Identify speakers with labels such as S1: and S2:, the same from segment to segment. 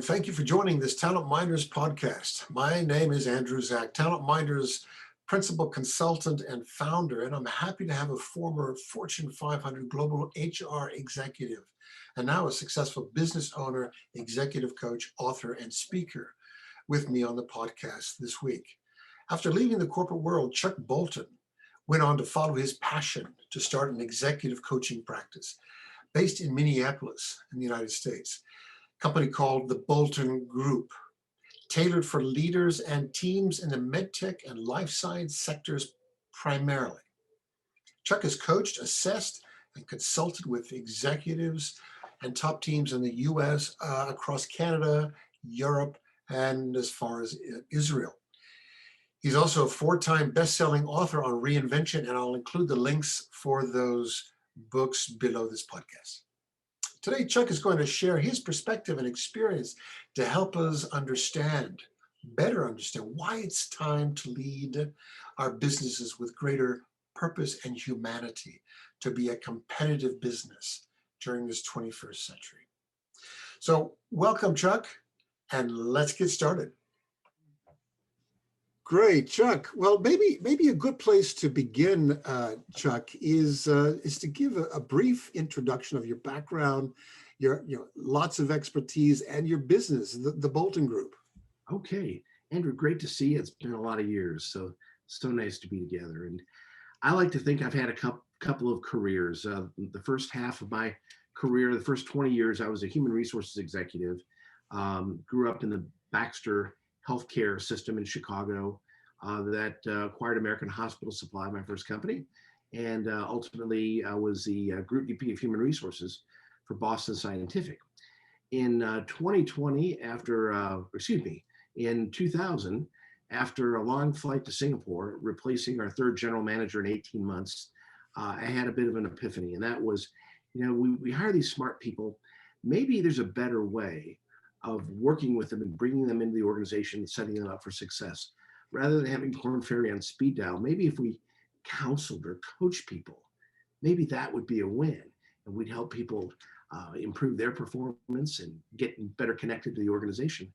S1: and thank you for joining this Talent Minders podcast. My name is Andrew Zach, Talent Minders principal consultant and founder, and I'm happy to have a former Fortune 500 global HR executive, and now a successful business owner, executive coach, author, and speaker with me on the podcast this week. After leaving the corporate world, Chuck Bolton went on to follow his passion to start an executive coaching practice based in Minneapolis in the United States, a company called the Bolton Group, tailored for leaders and teams in the MedTech and Life Science sectors primarily. Chuck has coached, assessed, and consulted with executives and top teams in the US, across Canada, Europe, and as far as Israel. He's also a 4-time best-selling author on reinvention, and I'll include the links for those books below this podcast. Today, Chuck is going to share his perspective and experience to help us better understand why it's time to lead our businesses with greater purpose and humanity to be a competitive business during this 21st century. So welcome, Chuck, and let's get started. Great, Chuck. Well, maybe a good place to begin, Chuck, is to give a brief introduction of your background, your lots of expertise, and your business, the Bolton Group.
S2: Okay, Andrew, great to see you. It's been a lot of years, so nice to be together. And I like to think I've had a couple of careers. The first half of my career, the first 20 years, I was a human resources executive. Grew up in the Baxter healthcare system in Chicago that acquired American Hospital Supply, my first company, and ultimately was the Group VP of Human Resources for Boston Scientific. In 2020, in 2000, after a long flight to Singapore, replacing our third general manager in 18 months, I had a bit of an epiphany, and that was, we hire these smart people. Maybe there's a better way of working with them and bringing them into the organization, setting them up for success, rather than having Korn Ferry on speed dial. Maybe if we counseled or coached people, maybe that would be a win, and we'd help people improve their performance and get better connected to the organization.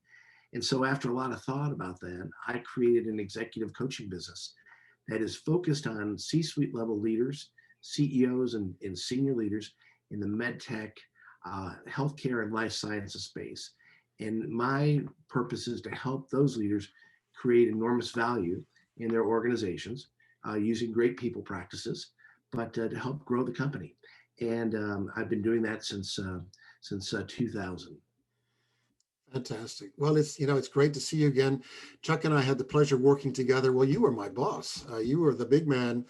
S2: And so after a lot of thought about that, I created an executive coaching business that is focused on C-suite level leaders, CEOs, and senior leaders in the MedTech, healthcare, and life sciences space. And my purpose is to help those leaders create enormous value in their organizations using great people practices, but to help grow the company. And I've been doing that since 2000.
S1: Fantastic. Well, it's great to see you again. Chuck and I had the pleasure of working together. Well, you were my boss. You were the big man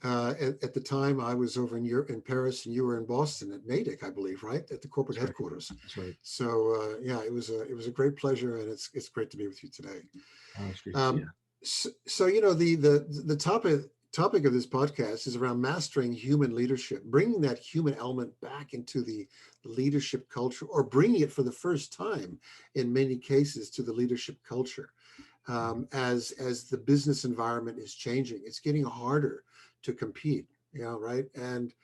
S1: at the time. I was over in Paris, and you were in Boston at Natick, I believe, right, at the corporate headquarters.
S2: That's right.
S1: So it was a great pleasure, and it's great to be with you today.
S2: Oh, it's great to see you.
S1: So the topic of this podcast is around mastering human leadership, bringing that human element back into the leadership culture, or bringing it for the first time in many cases to the leadership culture. As the business environment is changing, it's getting harder to compete, right? And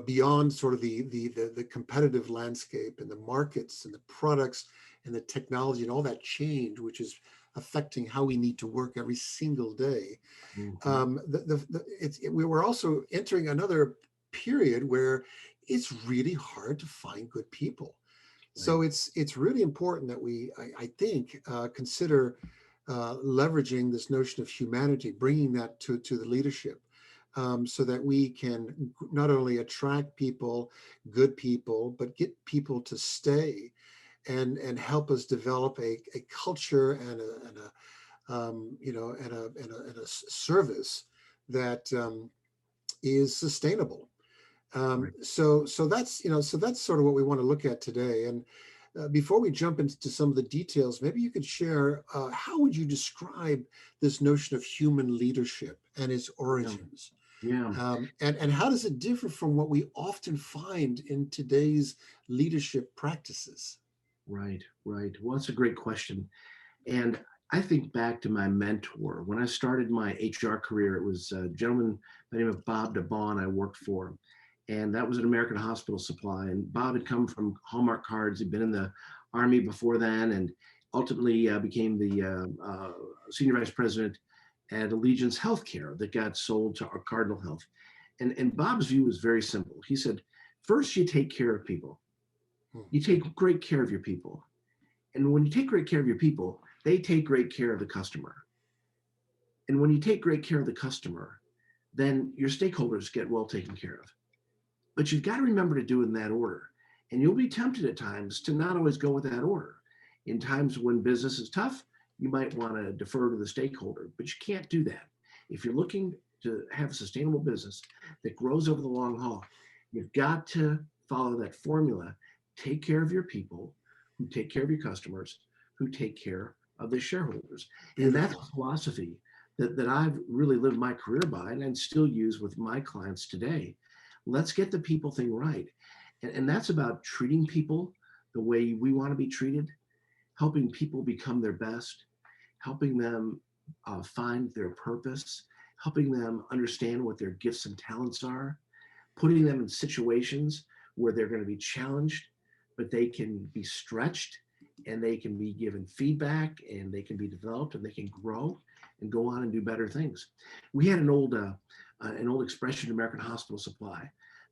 S1: beyond sort of the competitive landscape and the markets and the products and the technology and all that change, which is affecting how we need to work every single day.
S2: Mm-hmm.
S1: We were also entering another period where it's really hard to find good people. Right. So it's really important that we, I think, consider leveraging this notion of humanity, bringing that to the leadership, so that we can not only attract people, good people, but get people to stay and help us develop a culture and a service that is sustainable.
S2: Right.
S1: So that's sort of what we want to look at today. And before we jump into some of the details, maybe you could share how would you describe this notion of human leadership and its origins?
S2: Yeah.
S1: And how does it differ from what we often find in today's leadership practices?
S2: Right. Well, that's a great question. And I think back to my mentor. When I started my HR career, it was a gentleman by the name of Bob DeBon I worked for. and that was at American Hospital Supply. And Bob had come from Hallmark Cards. He'd been in the Army before then, and ultimately became the senior vice president at Allegiance Healthcare that got sold to Cardinal Health. And Bob's view was very simple. He said, first, you take care of people. You take great care of your people. And when you take great care of your people, they take great care of the customer. And when you take great care of the customer, then your stakeholders get well taken care of. But you've got to remember to do it in that order. And you'll be tempted at times to not always go with that order. In times when business is tough, you might want to defer to the stakeholder, but you can't do that. If you're looking to have a sustainable business that grows over the long haul, you've got to follow that formula. Take care of your people, who take care of your customers, who take care of the shareholders.
S1: Beautiful.
S2: And that's a philosophy that I've really lived my career by and still use with my clients today. Let's get the people thing right. And that's about treating people the way we want to be treated, helping people become their best, helping them find their purpose, helping them understand what their gifts and talents are, putting them in situations where they're going to be challenged, but they can be stretched and they can be given feedback and they can be developed and they can grow and go on and do better things. We had an old expression in American Hospital Supply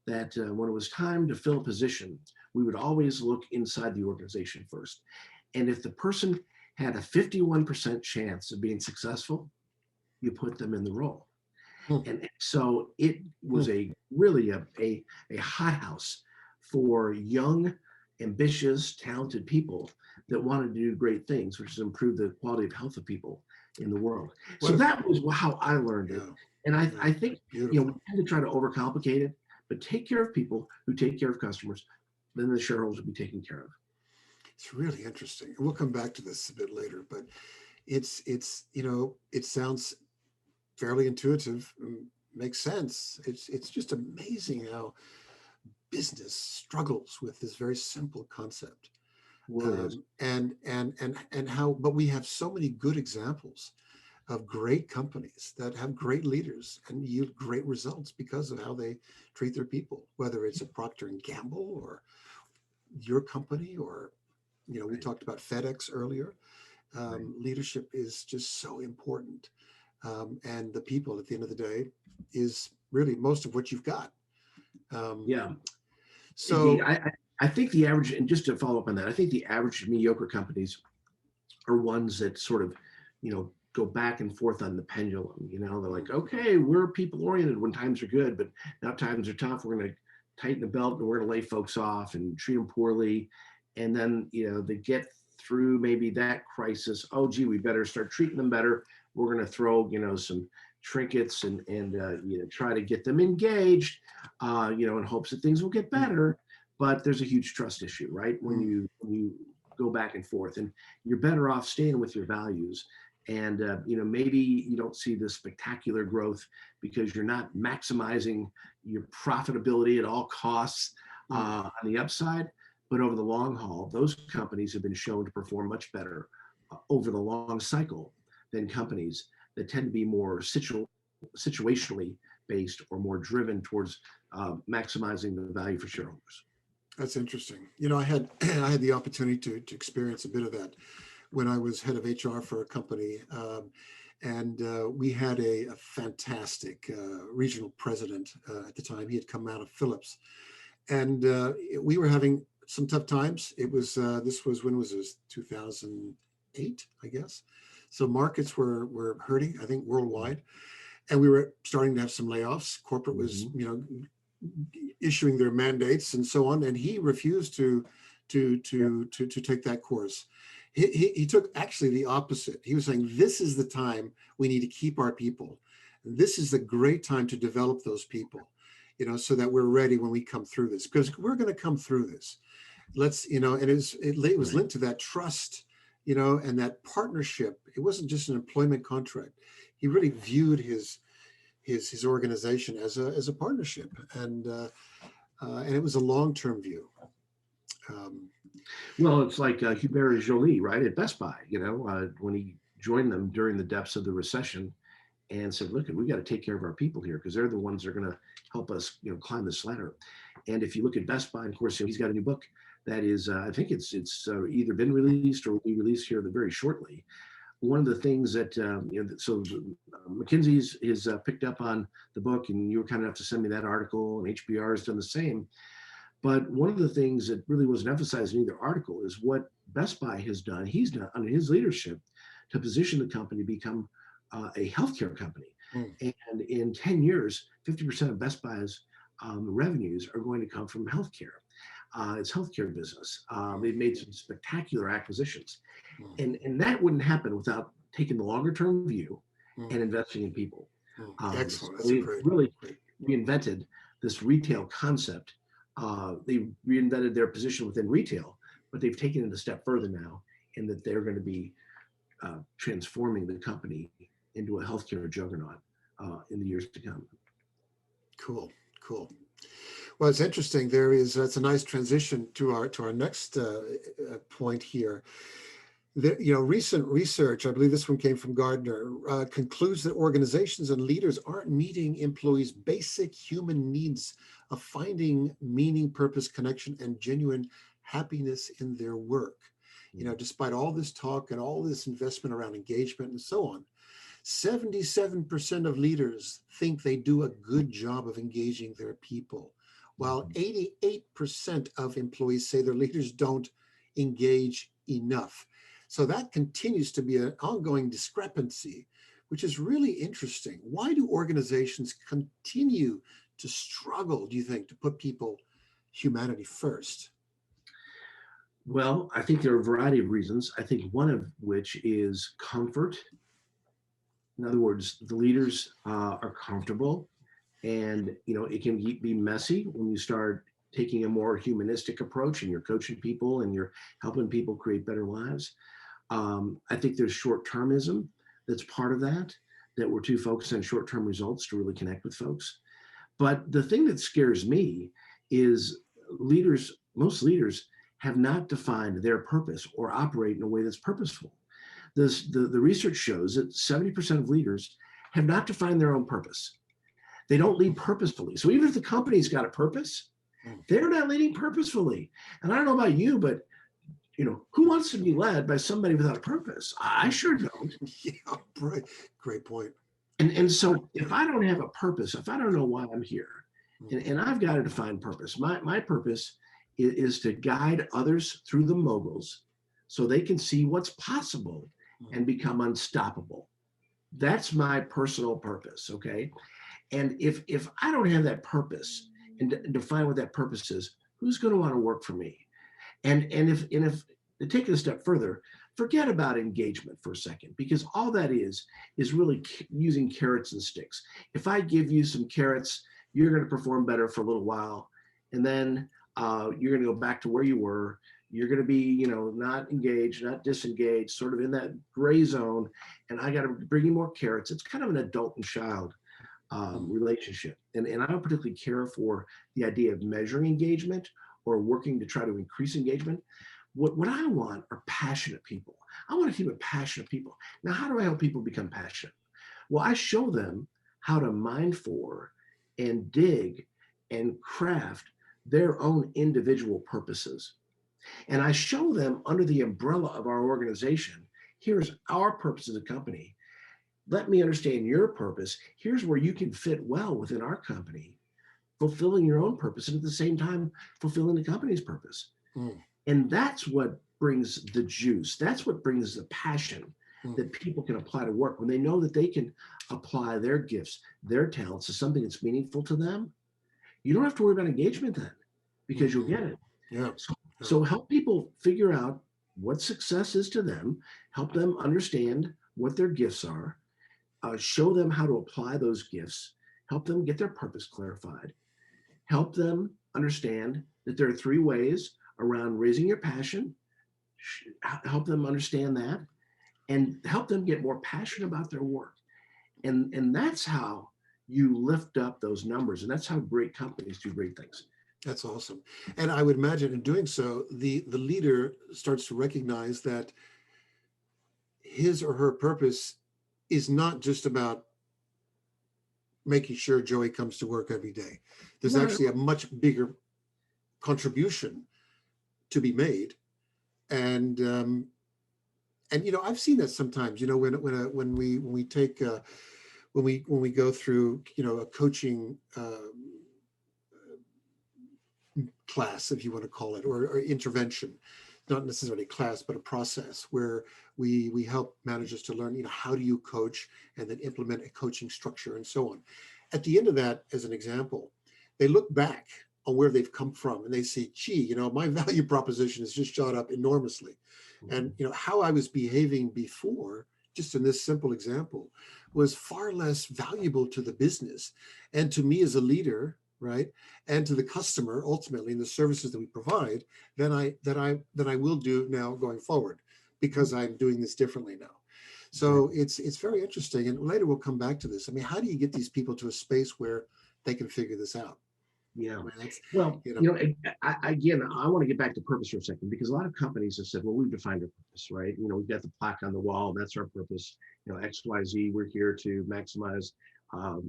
S2: that when it was time to fill a position, we would always look inside the organization first. And if the person had a 51% chance of being successful, you put them in the role. And so it was really a hothouse for young, ambitious, talented people that wanted to do great things, which is improve the quality of health of people in the world. So that was how I learned it. And I think we tend to try to overcomplicate it, but take care of people who take care of customers, then the shareholders will be taken care of.
S1: It's really interesting. And we'll come back to this a bit later, but it sounds fairly intuitive, makes sense. It's just amazing how business struggles with this very simple concept. And how, but we have so many good examples of great companies that have great leaders and yield great results because of how they treat their people, whether it's a Procter and Gamble or your company, or we talked about FedEx earlier. Leadership is just so important, and the people at the end of the day is really most of what you've got. So
S2: I think the average, and just to follow up on that, I think the average mediocre companies are ones that sort of, go back and forth on the pendulum. They're like, okay, we're people oriented when times are good, but now times are tough. We're going to tighten the belt and we're going to lay folks off and treat them poorly. And then, they get through maybe that crisis. Oh, gee, we better start treating them better. We're going to throw, some trinkets and try to get them engaged, in hopes that things will get better. But there's a huge trust issue, right? When you go back and forth, and you're better off staying with your values. And, maybe you don't see the spectacular growth because you're not maximizing your profitability at all costs on the upside. But over the long haul, those companies have been shown to perform much better over the long cycle than companies that tend to be more situationally based or more driven towards maximizing the value for shareholders.
S1: That's interesting. I had the opportunity to experience a bit of that when I was head of HR for a company, and we had a fantastic regional president at the time. He had come out of Philips, and we were having some tough times. It was when was this? 2008, I guess. So markets were hurting, I think, worldwide, and we were starting to have some layoffs. Corporate was, issuing their mandates and so on, and he refused to take that course. He took actually the opposite. He was saying, this is the time we need to keep our people. This is the great time to develop those people, so that we're ready when we come through this, because we're going to come through this. Let's, and it was linked to that trust, and that partnership. It wasn't just an employment contract. He really viewed his organization as a partnership, and it was a long-term view.
S2: Well, it's like Hubert Joly, right, at Best Buy, when he joined them during the depths of the recession and said, look, we got to take care of our people here because they're the ones that are going to help us, climb this ladder. And if you look at Best Buy, of course, he's got a new book that is, I think it's either been released or will be released here very shortly. One of the things that, McKinsey's is picked up on the book, and you were kind enough to send me that article, and HBR has done the same. But one of the things that really wasn't emphasized in either article is what Best Buy has done. He's done under his leadership to position the company to become a healthcare company. And in 10 years, 50% of Best Buy's revenues are going to come from healthcare. It's healthcare business. They've made some spectacular acquisitions. And that wouldn't happen without taking the longer term view and investing in people.
S1: Excellent.
S2: So they've really reinvented this retail concept. They reinvented their position within retail, but they've taken it a step further now, in that they're going to be transforming the company into a healthcare juggernaut in the years to come. Cool.
S1: Well, it's interesting. That's a nice transition to our next point here. Recent research, I believe this one came from Gardner, concludes that organizations and leaders aren't meeting employees' basic human needs of finding meaning, purpose, connection, and genuine happiness in their work. Despite all this talk and all this investment around engagement and so on, 77% of leaders think they do a good job of engaging their people, while 88% of employees say their leaders don't engage enough. So that continues to be an ongoing discrepancy, which is really interesting. Why do organizations continue to struggle, do you think, to put humanity first?
S2: Well, I think there are a variety of reasons. I think one of which is comfort. In other words, the leaders are comfortable, and it can be messy when you start taking a more humanistic approach and you're coaching people and you're helping people create better lives. I think there's short-termism that's part of that we're too focused on short-term results to really connect with folks. But the thing that scares me is most leaders have not defined their purpose or operate in a way that's purposeful. The research shows that 70% of leaders have not defined their own purpose. They don't lead purposefully. So even if the company's got a purpose, they're not leading purposefully. And I don't know about you, but who wants to be led by somebody without a purpose? I sure don't.
S1: Yeah, great point.
S2: And so if I don't have a purpose, if I don't know why I'm here, and I've got a defined purpose, my purpose is to guide others through the moguls so they can see what's possible and become unstoppable. That's my personal purpose, okay? And if I don't have that purpose and define what that purpose is, who's going to want to work for me? And if to take it a step further, forget about engagement for a second, because all that is really using carrots and sticks. If I give you some carrots, you're going to perform better for a little while, and then you're going to go back to where you were. You're going to be, not engaged, not disengaged, sort of in that gray zone. And I got to bring you more carrots. It's kind of an adult and child relationship. And I don't particularly care for the idea of measuring engagement or working to try to increase engagement. What I want are passionate people. I want a team of passionate people. Now, how do I help people become passionate? Well, I show them how to mine for and dig and craft their own individual purposes. And I show them under the umbrella of our organization, here's our purpose as a company. Let me understand your purpose. Here's where you can fit well within our company, fulfilling your own purpose and at the same time fulfilling the company's purpose. And that's what brings the juice. That's what brings the passion that people can apply to work. When they know that they can apply their gifts, their talents to something that's meaningful to them, you don't have to worry about engagement then, because you'll get it.
S1: Yeah.
S2: So help people figure out what success is to them, help them understand what their gifts are, show them how to apply those gifts, help them get their purpose clarified, help them understand that there are 3 ways around raising your passion, help them understand that, and help them get more passionate about their work. And that's how you lift up those numbers. And that's how great companies do great things.
S1: That's awesome. And I would imagine in doing so, the leader starts to recognize that his or her purpose is not just about making sure Joey comes to work every day. There's
S2: Not
S1: actually a much bigger contribution to be made. And you know, I've seen that sometimes, you know, when we take when we go through, you know, a coaching class, if you want to call it, or intervention, not necessarily class, but a process where we help managers to learn, you know, how do you coach and then implement a coaching structure and so on. At the end of that, as an example, they look back on where they've come from and they say, gee, you know, my value proposition has just shot up enormously. And, you know, how I was behaving before, just in this simple example, was far less valuable to the business and to me as a leader, right? And to the customer ultimately in the services that we provide than I will do now going forward, because I'm doing this differently now. So it's very interesting. And later we'll come back to this. I mean, how do you get these people to a space where they can figure this out?
S2: Yeah.
S1: I mean, that's,
S2: Well,
S1: you know,
S2: you know, again, I want to get back to purpose for a second, because a lot of companies have said, well, we've defined our purpose, right? You know, we've got the plaque on the wall. That's our purpose. You know, XYZ, we're here to maximize,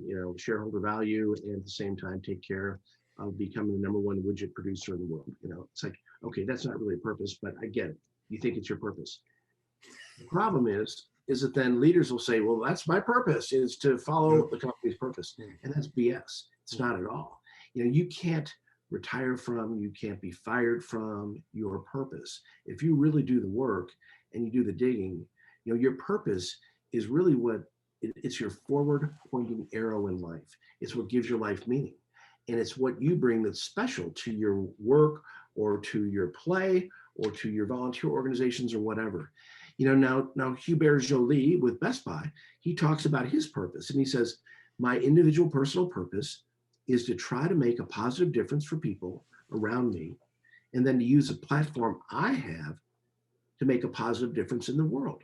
S2: you know, shareholder value and at the same time take care of becoming the #1 widget producer in the world. You know, it's like, okay, that's not really a purpose, but I get it. You think it's your purpose. The problem is that then leaders will say, well, that's my purpose, is to follow the company's purpose. And that's BS. It's not at all. You know, you can't retire from, you can't be fired from your purpose. If you really do the work and you do the digging, you know, your purpose is really it's your forward pointing arrow in life. It's what gives your life meaning. And it's what you bring that's special to your work or to your play or to your volunteer organizations or whatever. You know, now Hubert Joly with Best Buy, he talks about his purpose and he says, my individual personal purpose is to try to make a positive difference for people around me, and then to use a platform I have to make a positive difference in the world.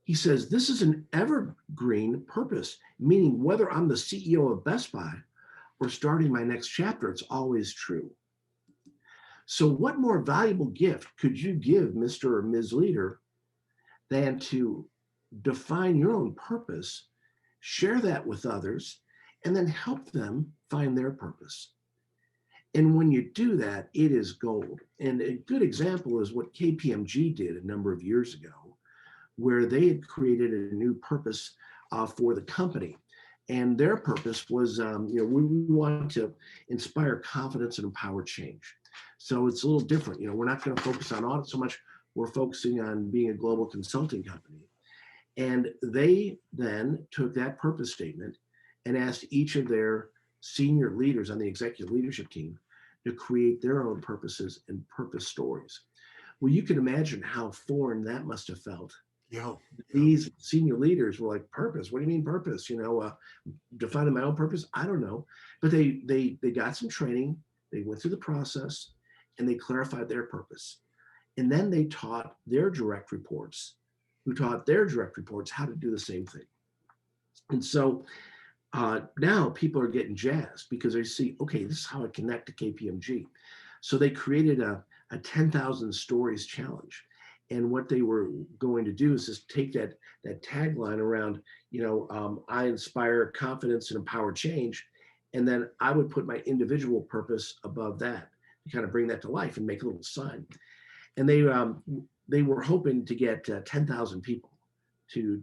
S2: He says, this is an evergreen purpose, meaning whether I'm the CEO of Best Buy or starting my next chapter, it's always true. So what more valuable gift could you give Mr. or Ms. Leader than to define your own purpose, share that with others, and then help them find their purpose? And when you do that, it is gold. And a good example is what KPMG did a number of years ago, where they had created a new purpose for the company. And their purpose was, you know, we want to inspire confidence and empower change. So it's a little different. You know, we're not going to focus on audit so much. We're focusing on being a global consulting company. And they then took that purpose statement and asked each of their senior leaders on the executive leadership team to create their own purposes and purpose stories. Well, you can imagine how foreign that must have felt.
S1: yeah.
S2: These senior leaders were like, purpose? What do you mean purpose? You know, defining my own purpose? I don't know. But they got some training. They went through the process and they clarified their purpose. And then they taught their direct reports, who taught their direct reports how to do the same thing. And so now people are getting jazzed because they see, okay, this is how I connect to KPMG. So they created a 10,000 stories challenge. And what they were going to do is just take that tagline around, you know, I inspire confidence and empower change. And then I would put my individual purpose above that to kind of bring that to life and make a little sign. And they were hoping to get 10,000 people to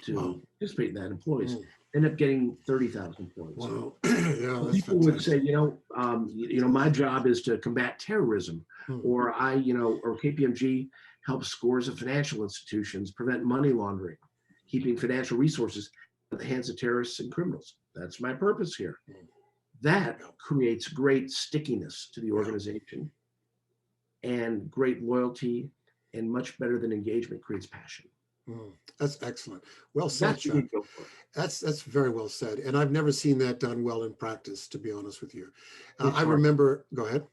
S1: Wow.
S2: participate in that. Employees end up getting 30,000 points.
S1: Wow. Yeah, that's
S2: People would
S1: fantastic.
S2: say, you know, my job is to combat terrorism, or or KPMG helps scores of financial institutions prevent money laundering, keeping financial resources in the hands of terrorists and criminals. That's my purpose here. That creates great stickiness to the organization and great loyalty, and much better than engagement creates passion.
S1: That's excellent. Well said,
S2: That's what
S1: Chuck.
S2: you go for.
S1: That's very well said. And I've never seen that done well in practice, to be honest with you.
S2: It's
S1: I
S2: hard.
S1: remember, go ahead.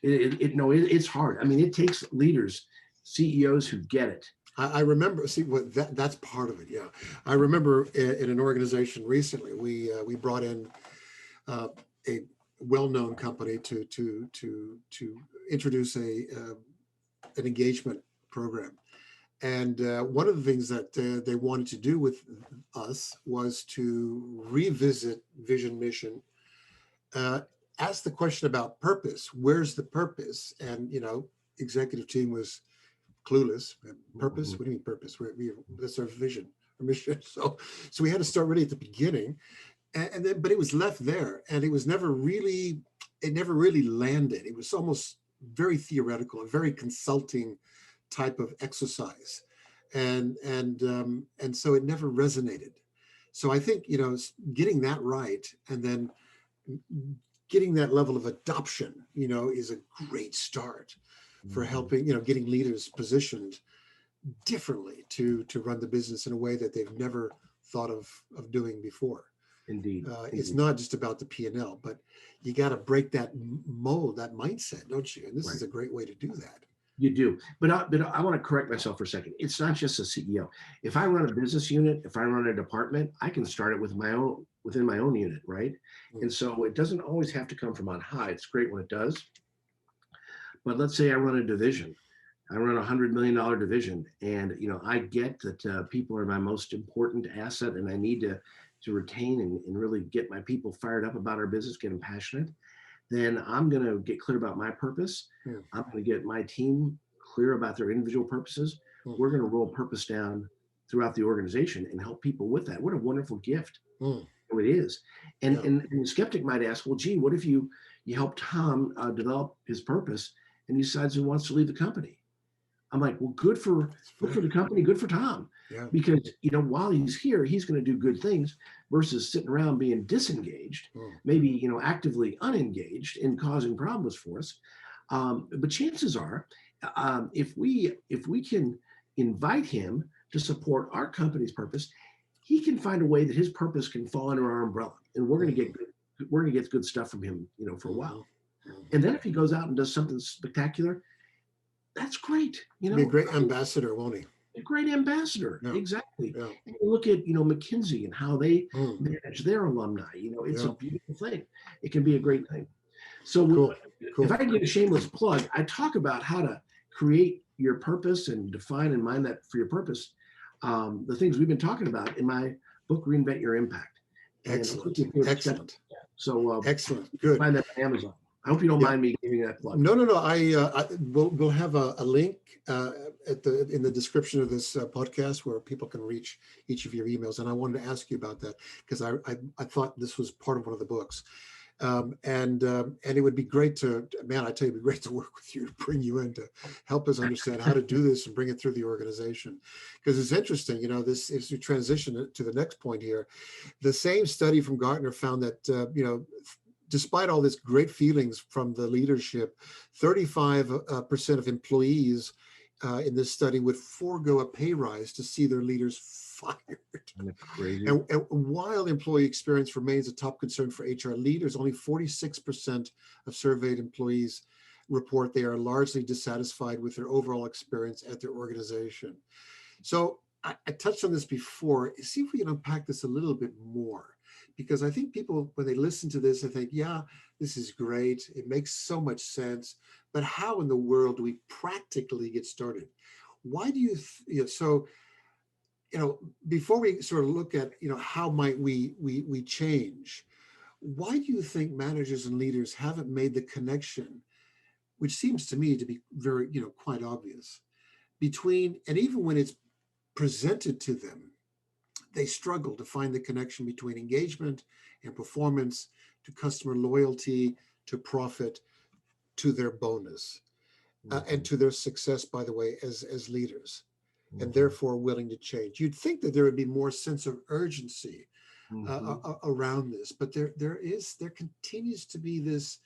S2: It's hard. I mean, it takes leaders, CEOs who get it.
S1: I remember, see, what that's part of it. Yeah. I remember in an organization recently, we brought in a well-known company to introduce an engagement program. And one of the things that they wanted to do with us was to revisit vision, mission, uh, ask the question about purpose. Where's the purpose? And, executive team was clueless. Purpose?
S2: Mhm.
S1: What do you mean purpose? That's our vision, our mission. So we had to start really at the beginning, and then, but it was left there, and it never really landed. It was almost very theoretical, a very consulting type of exercise, and so it never resonated. So I think getting that right, and then getting that level of adoption, is a great start for
S2: Mhm.
S1: helping, getting leaders positioned differently to run the business in a way that they've never thought of doing before.
S2: Indeed,
S1: It's
S2: indeed.
S1: not just about the P&L, but you got to break that mold, that mindset, don't you? And this is
S2: Right.
S1: a great way to do that.
S2: You do. But I want to correct myself for a second. It's not just a CEO. If I run a business unit, if I run a department, I can start it with my own within my own unit, right?
S1: Mm.
S2: And so it doesn't always have to come from on high. It's great when it does. But let's say I run a division. I run $100 million division, and I get that people are my most important asset, and I need to retain and really get my people fired up about our business, get them passionate. Then I'm going to get clear about my purpose.
S1: Mm.
S2: I'm going to get my team clear about their individual purposes.
S1: Mm.
S2: We're going to roll purpose down throughout the organization and help people with that. What a wonderful gift
S1: Mm.
S2: it is. And,
S1: Yeah.
S2: and the skeptic might ask, well, gee, what if you help Tom develop his purpose and he decides he wants to leave the company? I'm like, well, good for the company, good for Tom,
S1: Yeah.
S2: because while he's here, he's going to do good things versus sitting around being disengaged,
S1: Mm.
S2: maybe actively unengaged and causing problems for us. But chances are, if we can invite him to support our company's purpose, he can find a way that his purpose can fall under our umbrella, and
S1: Mhm.
S2: we're going to get good stuff from him, for a
S1: Mhm.
S2: while.
S1: Mhm.
S2: And then if he goes out and does something spectacular, that's great.
S1: Be a great ambassador, won't he?
S2: A great ambassador.
S1: Yeah.
S2: Exactly.
S1: Yeah.
S2: And you look at, McKinsey and how they
S1: Mm.
S2: manage their alumni. It's a
S1: Yeah.
S2: beautiful thing. It can be a great thing. So
S1: Cool.
S2: if I
S1: Cool.
S2: can get a shameless plug, I talk about how to create your purpose and define and mind that for your purpose. The things we've been talking about in my book, Reinvent Your Impact. And a quick
S1: Excellent.
S2: favorite step.
S1: Excellent.
S2: So
S1: Excellent.
S2: you can
S1: Good.
S2: find that on Amazon. I hope you don't
S1: Yeah.
S2: mind me giving that plug.
S1: No, no, no. We'll have a link in the description of this podcast where people can reach each of your emails. And I wanted to ask you about that because I thought this was part of one of the books. And it would be great man, I tell you, it'd be great to work with you, to bring you in to help us understand how to do this and bring it through the organization. Because it's interesting, this as we transition to the next point here, the same study from Gartner found that, despite all this great feelings from the leadership, 35% of employees in this study would forego a pay rise to see their leaders fired.
S2: Isn't that crazy?
S1: And while employee experience remains a top concern for HR leaders, only 46% of surveyed employees report they are largely dissatisfied with their overall experience at their organization. So I touched on this before. See if we can unpack this a little bit more, because I think people, when they listen to this, they think, yeah, this is great. It makes so much sense. But how in the world do we practically get started? Why do so, before we sort of look at, how might we change, why do you think managers and leaders haven't made the connection, which seems to me to be very, quite obvious, between, and even when it's presented to them, they struggle to find the connection between engagement and performance, to customer loyalty, to profit, to their bonus, and to their success, by the way, as leaders, and
S2: Mhm.
S1: therefore willing to change. You'd think that there would be more sense of urgency
S2: Mhm.
S1: around this, but there continues to be this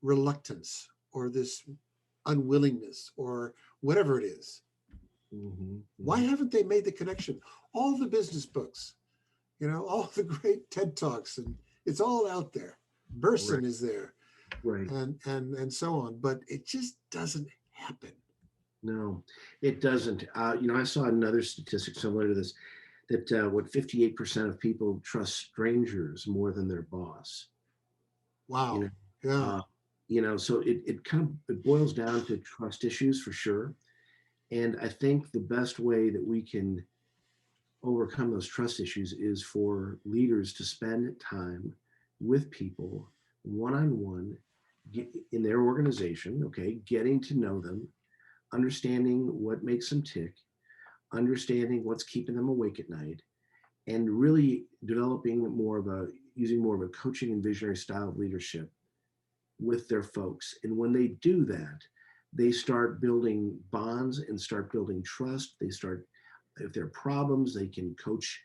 S1: reluctance or this unwillingness or whatever it is.
S2: Mhm.
S1: Why
S2: Mhm.
S1: haven't they made the connection? All the business books, all the great TED Talks, and it's all out there.
S2: Right.
S1: Burson is there,
S2: Right.
S1: and so on, but it just doesn't happen.
S2: No, it doesn't. I saw another statistic similar to this that 58% of people trust strangers more than their boss. You know,
S1: Wow. Yeah.
S2: uh, so it kind of it boils down to trust issues for sure. And I think the best way that we can overcome those trust issues is for leaders to spend time with people one on one in their organization, okay, getting to know them, understanding what makes them tick, understanding what's keeping them awake at night, and really developing more of a using more of a coaching and visionary style of leadership with their folks. And when they do that, they start building bonds and start building trust. They start, if there are problems, they can coach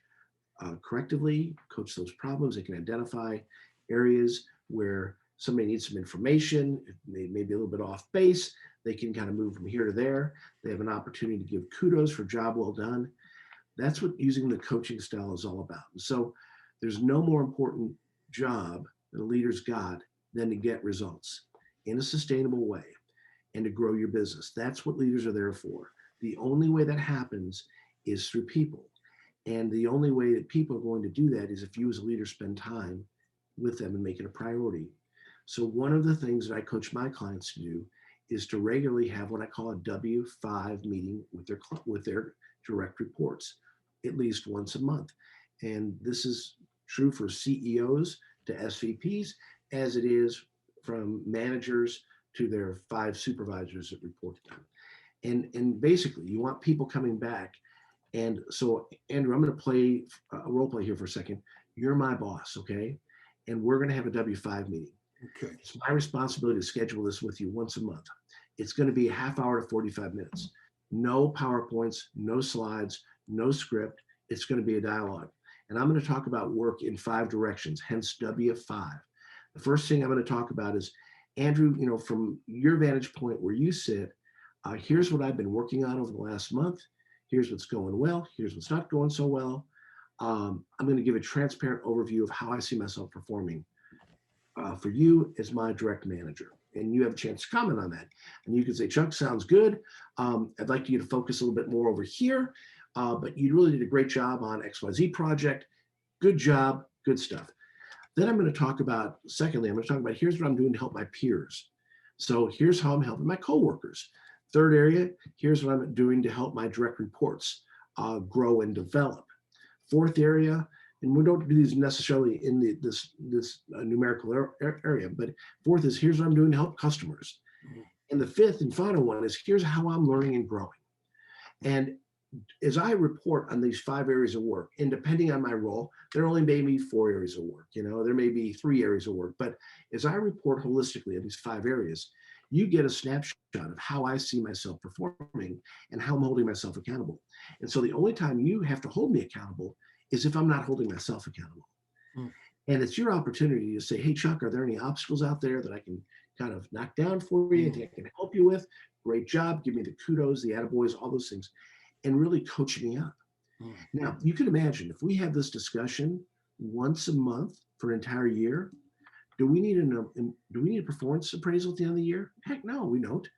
S2: correctively, coach those problems. They can identify areas where somebody needs some information, they may be a little bit off base. They can kind of move from here to there. They have an opportunity to give kudos for job well done. That's what using the coaching style is all about. And so there's no more important job that a leader's got than to get results in a sustainable way and to grow your business. That's what leaders are there for. The only way that happens is through people. And the only way that people are going to do that is if you as a leader spend time with them and make it a priority. So one of the things that I coach my clients to do is to regularly have what I call a W5 meeting with their direct reports, at least once a month. And this is true for CEOs to SVPs, as it is from managers to their 5 supervisors that report to them. And basically, you want people coming back. And so, Andrew, I'm going to play a role play here for a second. You're my boss, okay? And we're going to have a W5 meeting.
S1: Okay.
S2: It's my responsibility to schedule this with you once a month. It's going to be a half hour to 45 minutes. No PowerPoints, no slides, no script. It's going to be a dialogue. And I'm going to talk about work in 5 directions, hence W5. The first thing I'm going to talk about is, Andrew, from your vantage point where you sit, here's what I've been working on over the last month. Here's what's going well. Here's what's not going so well. I'm going to give a transparent overview of how I see myself performing for you as my direct manager. And you have a chance to comment on that. And you can say, Chuck, sounds good. I'd like you to focus a little bit more over here, but you really did a great job on XYZ project. Good job, good stuff. Then I'm going to talk about, secondly, I'm going to talk about here's what I'm doing to help my peers. So here's how I'm helping my coworkers. Third area, here's what I'm doing to help my direct reports grow and develop. Fourth area, and we don't do these necessarily in this numerical area, but fourth is here's what I'm doing to help customers. And the fifth and final one is here's how I'm learning and growing. And as I report on these 5 areas of work, and depending on my role, there only may be 4 areas of work, there may be 3 areas of work, but as I report holistically on these 5 areas, you get a snapshot of how I see myself performing and how I'm holding myself accountable. And so the only time you have to hold me accountable is if I'm not holding myself accountable. And it's your opportunity to say, hey, Chuck, are there any obstacles out there that I can kind of knock down for you? Anything I can help you with? Great job. Give me the kudos, the attaboys, all those things, and really coach me up. Now, you can imagine if we have this discussion once a month for an entire year, do we need a performance appraisal at the end of the year? Heck no, we don't.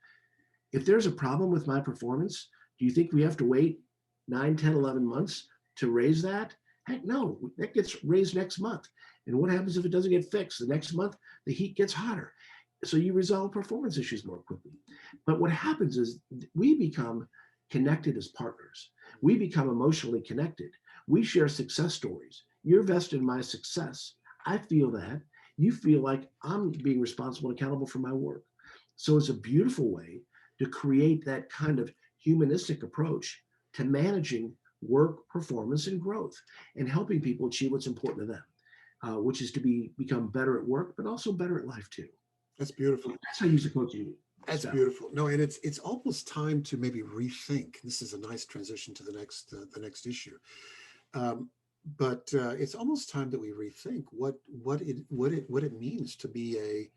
S2: If there's a problem with my performance, do you think we have to wait 9, 10, 11 months to raise that? Heck no, that gets raised next month. And what happens if it doesn't get fixed? The next month, the heat gets hotter. So you resolve performance issues more quickly. But what happens is we become connected as partners. We become emotionally connected. We share success stories. You're vested in my success. I feel that. You feel like I'm being responsible and accountable for my work. So it's a beautiful way to create that kind of humanistic approach to managing work, performance, and growth, and helping people achieve what's important to them, which is to become better at work, but also better at life too.
S1: That's beautiful.
S2: That's how you use the coaching.
S1: That's beautiful. No, and it's almost time to maybe rethink. This is a nice transition to the next issue. But it's almost time that we rethink what it means to be a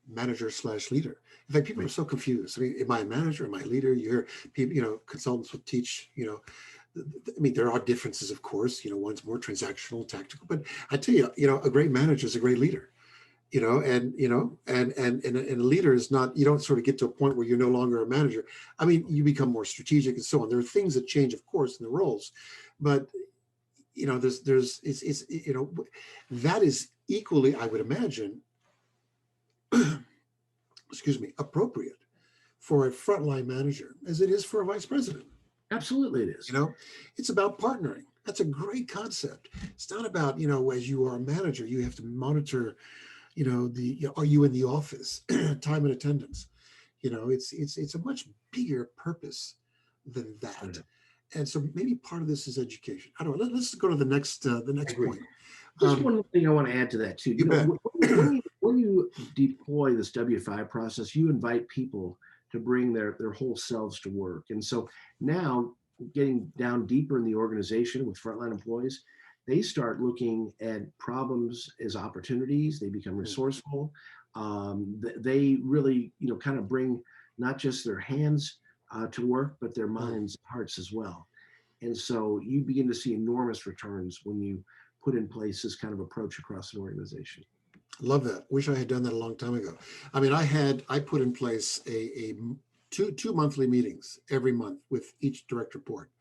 S1: manager / leader. In fact, people are so confused. I mean, am I a manager? Am I a leader? You hear people, consultants will teach, I mean, there are differences, of course, one's more transactional, tactical, but I tell you, a great manager is a great leader, and a leader is not, you don't sort of get to a point where you're no longer a manager. I mean, you become more strategic and so on. There are things that change, of course, in the roles, but that is equally, I would imagine, excuse me, appropriate for a frontline manager as it is for a vice president.
S2: Absolutely it is.
S1: You know, it's about partnering. That's a great concept. It's not about, as you are a manager, you have to monitor, are you in the office, time and attendance. It's a much bigger purpose than that. And so maybe part of this is education. I don't know. Let's go to the next point.
S2: Just one thing I want to add to that too.
S1: You bet.
S2: When you deploy this W5 process, you invite people to bring their whole selves to work. And so now, getting down deeper in the organization with frontline employees, they start looking at problems as opportunities. They become resourceful. They really, kind of bring not just their hands to work, but their minds, hearts as well. And so you begin to see enormous returns when you put in place this kind of approach across an organization.
S1: Love that. Wish I had done that a long time ago. I mean, I put in place two monthly meetings every month with each direct report.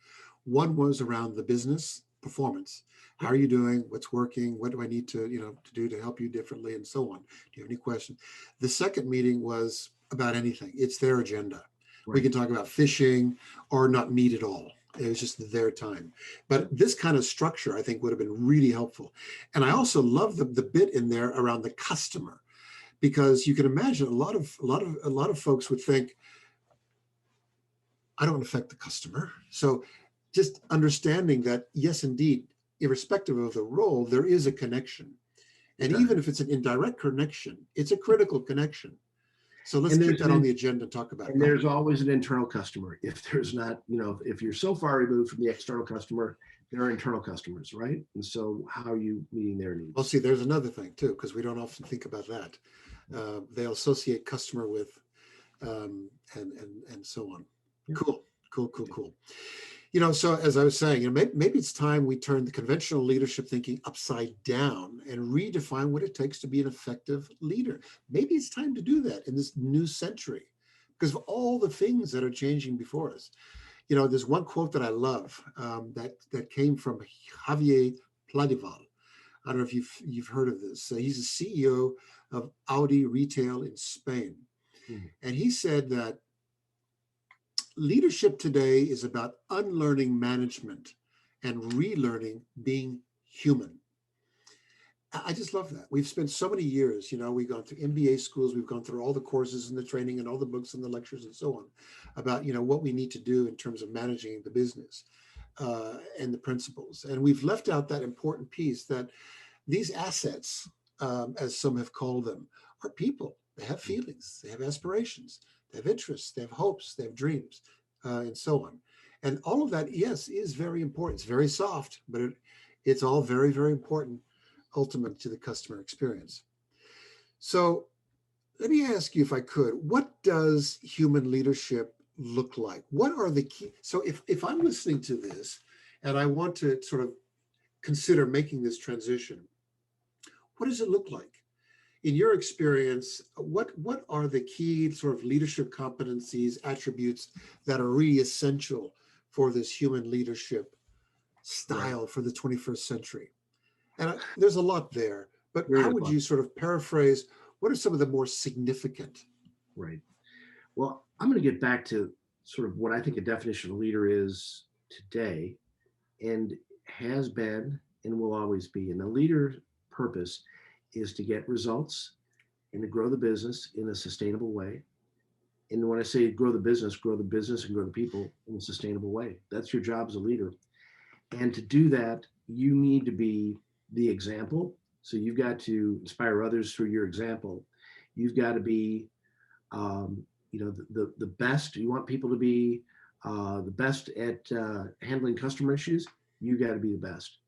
S1: One was around the business performance. How are you doing? What's working? What do I need to, to do to help you differently, and so on? Do you have any questions? The second meeting was about anything. It's their agenda. Right. We can talk about fishing or not meet at all. It was just their time. But this kind of structure, I think, would have been really helpful. And I also love the bit in there around the customer, because you can imagine a lot of folks would think, I don't affect the customer. So just understanding that, yes, indeed, irrespective of the role, there is a connection. And even if it's an indirect connection, it's a critical connection. So let's keep that on the agenda and talk about it.
S2: And there's always an internal customer. If there's not, if you're so far removed from the external customer, there are internal customers, right? And so how are you meeting their needs?
S1: Well, see, there's another thing too, because we don't often think about that. They'll associate customer with and so on. Yeah. Cool. So as I was saying, maybe it's time we turn the conventional leadership thinking upside down and redefine what it takes to be an effective leader. Maybe it's time to do that in this new century because of all the things that are changing before us. There's one quote that I love that came from Javier Pladival. I don't know if you've heard of this. He's the CEO of Audi Retail in Spain. Mm-hmm. And he said that leadership today is about unlearning management and relearning being human. I just love that. We've spent so many years, we've gone through MBA schools, we've gone through all the courses and the training and all the books and the lectures and so on about, what we need to do in terms of managing the business and the principles. And we've left out that important piece that these assets, as some have called them, are people. They have feelings, they have aspirations, they have interests, they have hopes, they have dreams, and so on. And all of that, yes, is very important. It's very soft, but it's all very, very important, ultimate to the customer experience. So let me ask you, if I could, what does human leadership look like? What are the key? So if I'm listening to this and I want to sort of consider making this transition, what does it look like? In your experience, what are the key sort of leadership competencies, attributes that are really essential for this human leadership style for the 21st century? And there's a lot there, but how would you sort of paraphrase, what are some of the more significant?
S2: Right. Well, I'm going to get back to sort of what I think a definition of a leader is today and has been and will always be. And the leader's purpose is to get results and to grow the business in a sustainable way. And when I say grow the business and grow the people in a sustainable way. That's your job as a leader. And to do that, you need to be the example. So you've got to inspire others through your example. You've got to be, the best. You want people to be the best at handling customer issues. You got to be the best.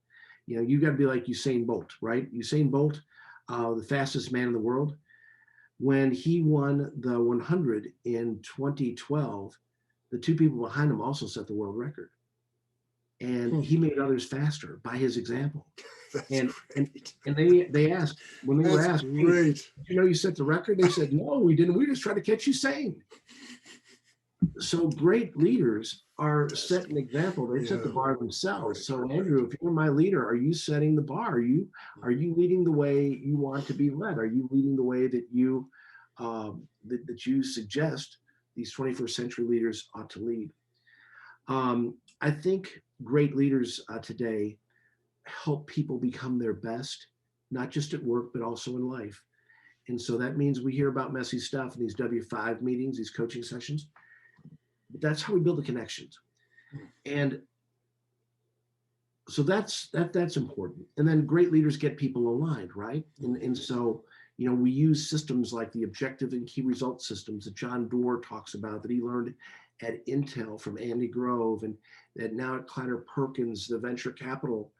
S2: You got to be like Usain Bolt, right? Usain Bolt, the fastest man in the world. When he won the 100 in 2012, the two people behind him also set the world record. And he made others faster by his example. And they asked, when they were asked, hey, did you set the record? They said, no, we didn't. We just tried to catch Usain. So great leaders are setting an example. They set the bar themselves. So Andrew, if you're my leader, are you setting the bar? Are you leading the way you want to be led? Are you leading the way that you that you suggest these 21st century leaders ought to lead. I think great leaders today help people become their best, not just at work, but also in life. And so that means we hear about messy stuff in these W5 meetings, these coaching sessions. But that's how we build the connections. And so that's important. And then great leaders get people aligned, right? And so, we use systems like the objective and key result systems that John Doerr talks about, that he learned at Intel from Andy Grove, and that now at Kleiner Perkins, the venture capital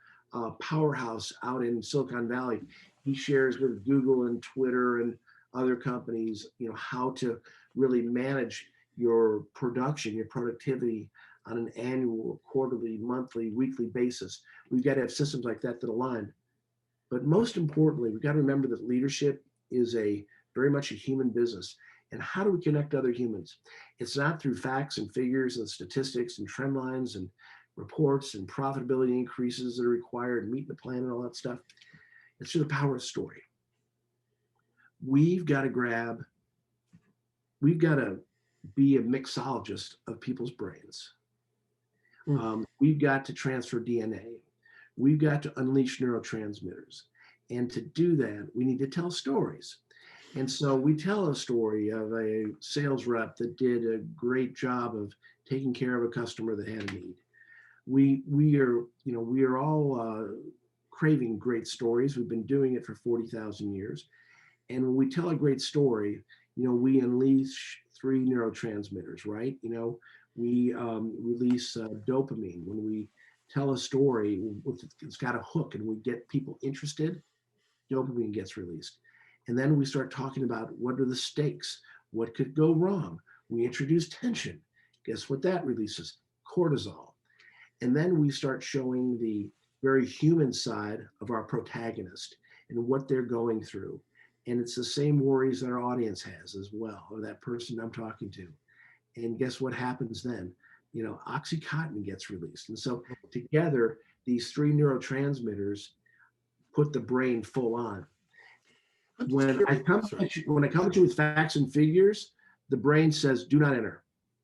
S2: powerhouse out in Silicon Valley. He shares with Google and Twitter and other companies, how to really manage your production, your productivity on an annual, quarterly, monthly, weekly basis. We've got to have systems like that that align. But most importantly, we've got to remember that leadership is very much a human business. And how do we connect other humans? It's not through facts and figures and statistics and trend lines and reports and profitability increases that are required and meeting the plan and all that stuff. It's through the power of story. We've got to be a mixologist of people's brains. We've got to transfer DNA. We've got to unleash neurotransmitters. And to do that, we need to tell stories. And so we tell a story of a sales rep that did a great job of taking care of a customer that had a need. We are all craving great stories. We've been doing it for 40,000 years. And when we tell a great story, we unleash 3 neurotransmitters, right? We release dopamine. When we tell a story, it's got a hook and we get people interested, dopamine gets released. And then we start talking about what are the stakes, what could go wrong. We introduce tension. Guess what that releases? Cortisol. And then we start showing the very human side of our protagonist and what they're going through. And it's the same worries that our audience has as well, or that person I'm talking to. And guess what happens then? Oxycontin gets released. And so together, these 3 neurotransmitters put the brain full on. When I come at you with facts and figures, the brain says, do not enter.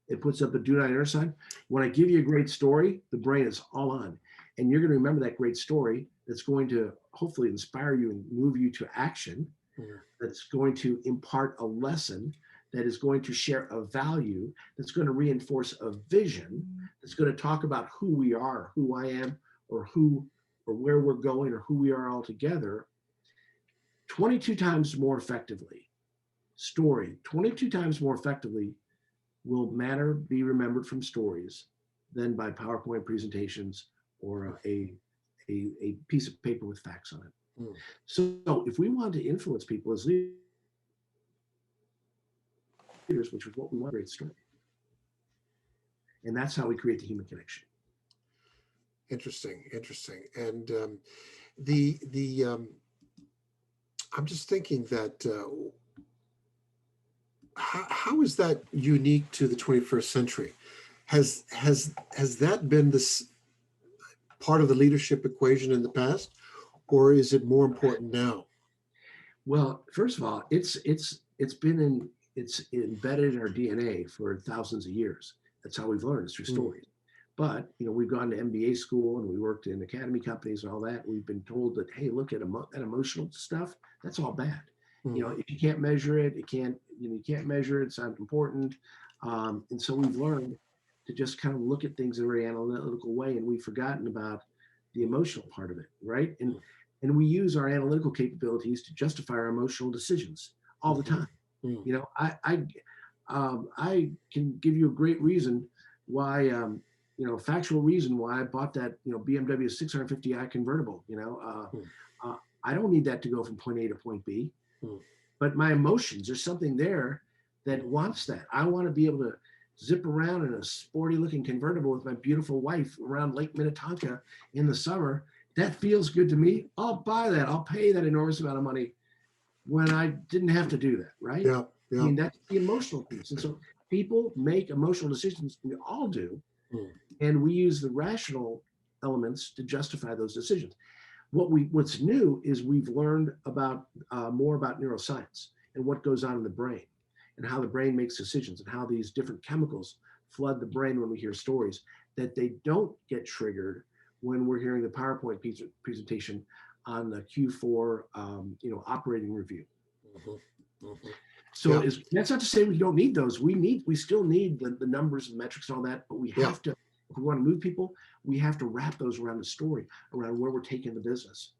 S2: It puts up a do not enter sign. When I give you a great story, the brain is all on. And you're going to remember that great story that's going to hopefully inspire you and move you to action, that's going to impart a lesson, that is going to share a value, that's going to reinforce a vision, that's going to talk about who we are, who I am, or where we're going, or who we are all together. 22 times more effectively, 22 times more effectively will be remembered from stories than by PowerPoint presentations or a piece of paper with facts on it. So if we want to influence people as leaders, which is what we want, great story. And that's how we create the human connection.
S1: Interesting. And I'm just thinking that how is that unique to the 21st century? Has that been this part of the leadership equation in the past, or is it more important now?
S2: Well, first of all, it's embedded in our DNA for thousands of years. That's how we've learned, it's through stories. But we've gone to MBA school and we worked in academy companies and all that. We've been told that, hey, look at that emotional stuff. That's all bad. If you can't measure it, you can't measure it. It's not important. And so we've learned to just kind of look at things in a very analytical way, and we've forgotten about the emotional part of it, right? And we use our analytical capabilities to justify our emotional decisions all the time. I can give you a great reason why. Factual reason why I bought that, BMW 650i convertible. I don't need that to go from point A to point B, but my emotions, there's something there that wants that. I want to be able to zip around in a sporty looking convertible with my beautiful wife around Lake Minnetonka in the summer. That feels good to me. I'll buy that. I'll pay that enormous amount of money when I didn't have to do that, right?
S1: Yeah.
S2: I mean, that's the emotional piece. And so people make emotional decisions, we all do. And we use the rational elements to justify those decisions. What's new is we've learned about more about neuroscience and what goes on in the brain. and how the brain makes decisions and how these different chemicals flood the brain when we hear stories, that they don't get triggered when we're hearing the PowerPoint presentation on the Q4 operating review.
S1: Mhm, mhm.
S2: So
S1: Yeah,
S2: that's not to say we don't need those. We still need the numbers and metrics and all that, but we
S1: yeah.
S2: have to, if we want to move people, we have to wrap those around the story, around where we're taking the business.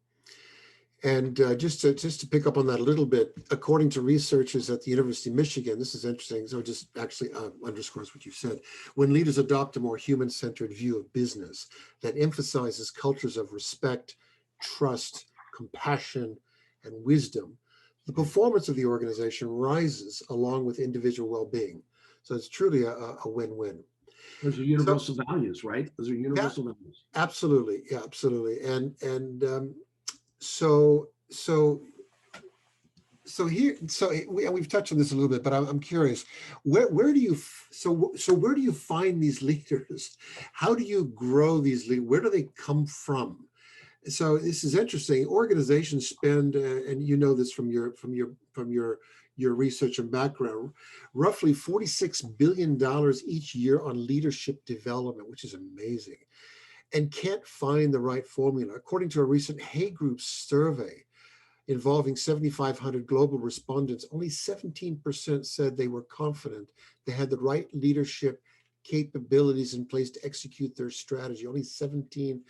S1: And just to pick up on that a little bit, according to researchers at the University of Michigan, this is interesting. So it just actually underscores what you said. When leaders adopt a more human-centered view of business that emphasizes cultures of respect, trust, compassion, and wisdom, the performance of the organization rises along with individual well-being. So it's truly a win-win.
S2: Those are
S1: So
S2: universal values, right? Those are
S1: yeah,
S2: universal values.
S1: absolutely, yeah, absolutely. And so so so here, we've touched on this a little bit, but I'm curious, where do you where do you find these leaders? How do you grow these leaders? Where do they come from? So this is interesting. Organizations spend, and you know this from your research and background, roughly $46 billion each year on leadership development, which is amazing, and can't find the right formula. According to a recent Hay Group survey involving 7,500 global respondents, only 17% said they were confident they had the right leadership capabilities in place to execute their strategy. Only 17%,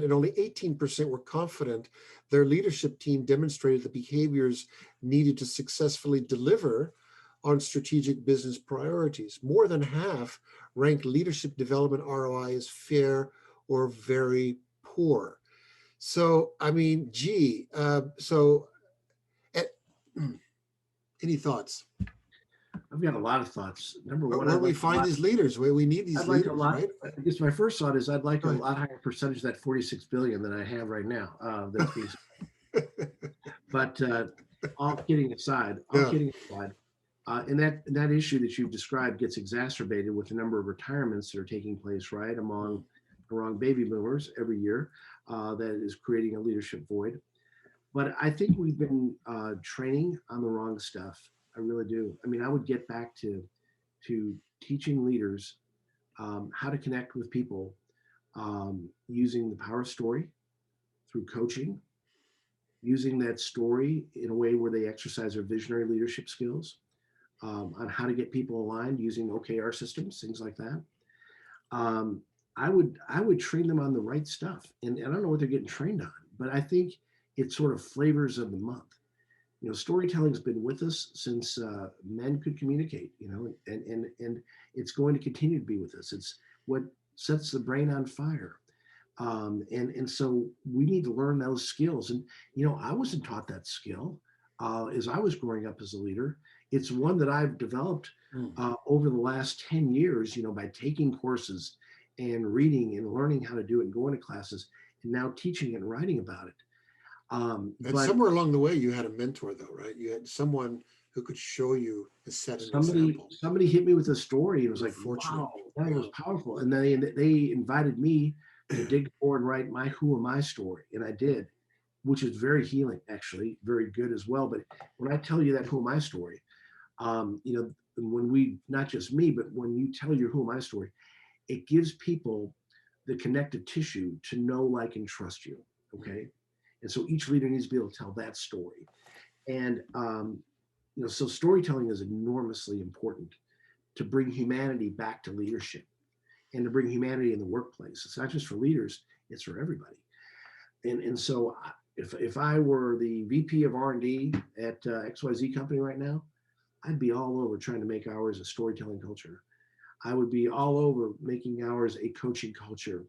S1: and only 18% were confident their leadership team demonstrated the behaviors needed to successfully deliver on strategic business priorities. More than half ranked leadership development ROI as fair or very poor. So, I mean, eh, any thoughts?
S2: I've got a lot of thoughts. Number one,
S1: Where we find these leaders, where we need these
S2: I'd like a
S1: leaders,
S2: lot.
S1: right?
S2: I guess my first thought is I'd like a
S1: Go ahead.
S2: lot higher percentage of that 46 billion than I have right now. That's being, but all
S1: Yeah.
S2: kidding aside, and that issue that you've described gets exacerbated with the number of retirements that are taking place, right,
S1: Mm.
S2: among baby boomers every year. That is creating a leadership void. But I think we've been training on the wrong stuff. I really do. I mean, I would get back to teaching leaders how to connect with people using the power of story through coaching, using that story in a way where they exercise their visionary leadership skills, on how to get people aligned using OKR systems, things like that. Um, I would train them on the right stuff, and I don't know what they're getting trained on, but I think it's sort of flavors of the month. Storytelling has been with us since men could communicate. And it's going to continue to be with us. It's what sets the brain on fire. And so we need to learn those skills. And I wasn't taught that skill as I was growing up as a leader. It's one that I've developed
S1: Mm.
S2: over the last 10 years, by taking courses and reading and learning how to do it and going to classes and now teaching and writing about it.
S1: And
S2: But
S1: somewhere along the way, you had a mentor, though, right? You had someone who could show you and set an
S2: somebody
S1: example.
S2: somebody hit me with a story and it was
S1: You're
S2: like,
S1: fortunate.
S2: wow, that was
S1: Yeah.
S2: powerful. And they invited me to dig forward and write my who am I story, and I did, which is very healing, actually, very good as well. But when I tell you that who am I story, when we, not just me, but when you tell your who am I story, it gives people the connective tissue to know, like, and trust you. Okay. And so each leader needs to be able to tell that story. And so storytelling is enormously important to bring humanity back to leadership and to bring humanity in the workplace. It's not just for leaders, it's for everybody. And so if I were the VP of R&D at XYZ company right now, I'd be all over trying to make ours a storytelling culture. I would be all over making ours a coaching culture,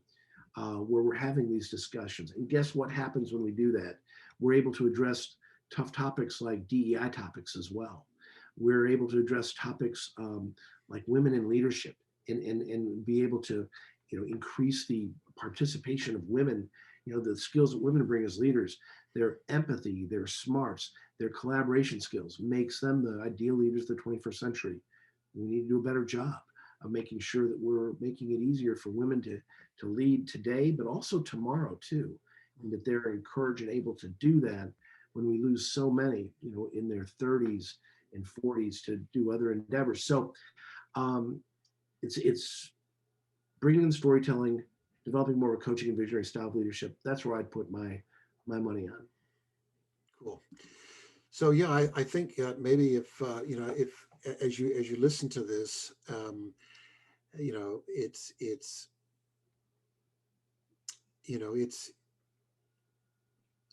S2: where we're having these discussions. And guess what happens when we do that? We're able to address tough topics like DEI topics as well. We're able to address topics like women in leadership, and be able to increase the participation of women, the skills that women bring as leaders, their empathy, their smarts, their collaboration skills makes them the ideal leaders of the 21st century. We need to do a better job of making sure that we're making it easier for women to lead today, but also tomorrow too, and that they're encouraged and able to do that when we lose so many, in their 30s and 40s to do other endeavors. So it's bringing in storytelling, developing more of a coaching and visionary style of leadership. That's where I'd put my money on.
S1: Cool. So yeah, I think maybe if if as you listen to this, it's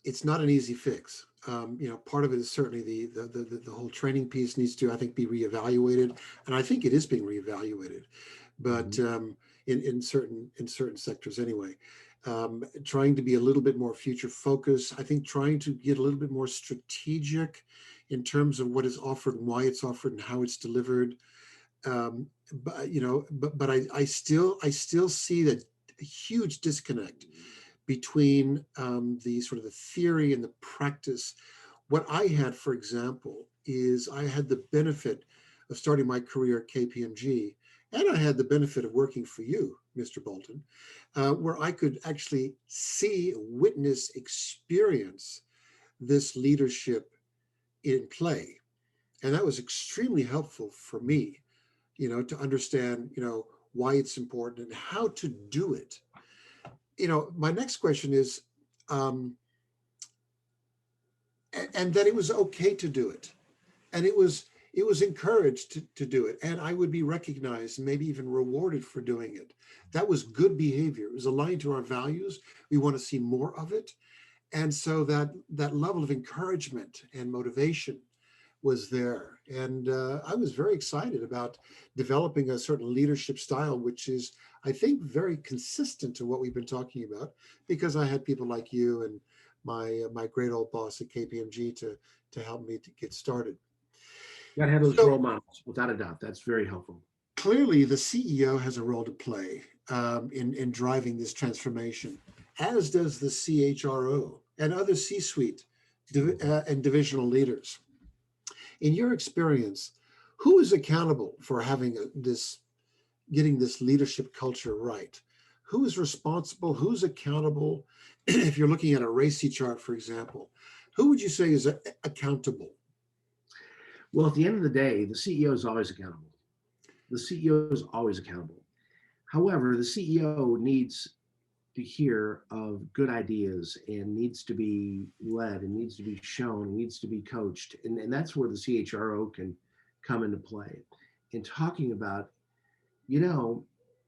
S1: it's not an easy fix. Part of it is certainly the whole training piece needs to, I think, be reevaluated, and I think it is being reevaluated, but in certain sectors anyway. Trying to be a little bit more future focused. I think trying to get a little bit more strategic in terms of what is offered and why it's offered and how it's delivered. But I still see that huge disconnect between the sort of the theory and the practice. What I had, for example, is I had the benefit of starting my career at KPMG, and I had the benefit of working for you, Mr. Bolton, where I could actually see, witness, experience this leadership in play. And that was extremely helpful for me, to understand, why it's important and how to do it. My next question is, and that it was okay to do it. And it was encouraged to do it. And I would be recognized, maybe even rewarded for doing it. That was good behavior. It was aligned to our values. We want to see more of it. And so that level of encouragement and motivation was there. And I was very excited about developing a certain leadership style, which is, I think, very consistent to what we've been talking about, because I had people like you and my great old boss at KPMG to help me to get started.
S2: You got to have those
S1: So
S2: role models, without a doubt. That's very helpful.
S1: clearly, the CEO has a role to play in driving this transformation, as does the CHRO and other C-suite and divisional leaders. In your experience, who is accountable for having getting this leadership culture right? Who is responsible? Who's accountable? If you're looking at a RACI chart, for example, who would you say is accountable?
S2: Well, at the end of the day, the CEO is always accountable. The CEO is always accountable. However, the CEO needs to hear of good ideas and needs to be led and needs to be shown and needs to be coached. And that's where the CHRO can come into play. In talking about,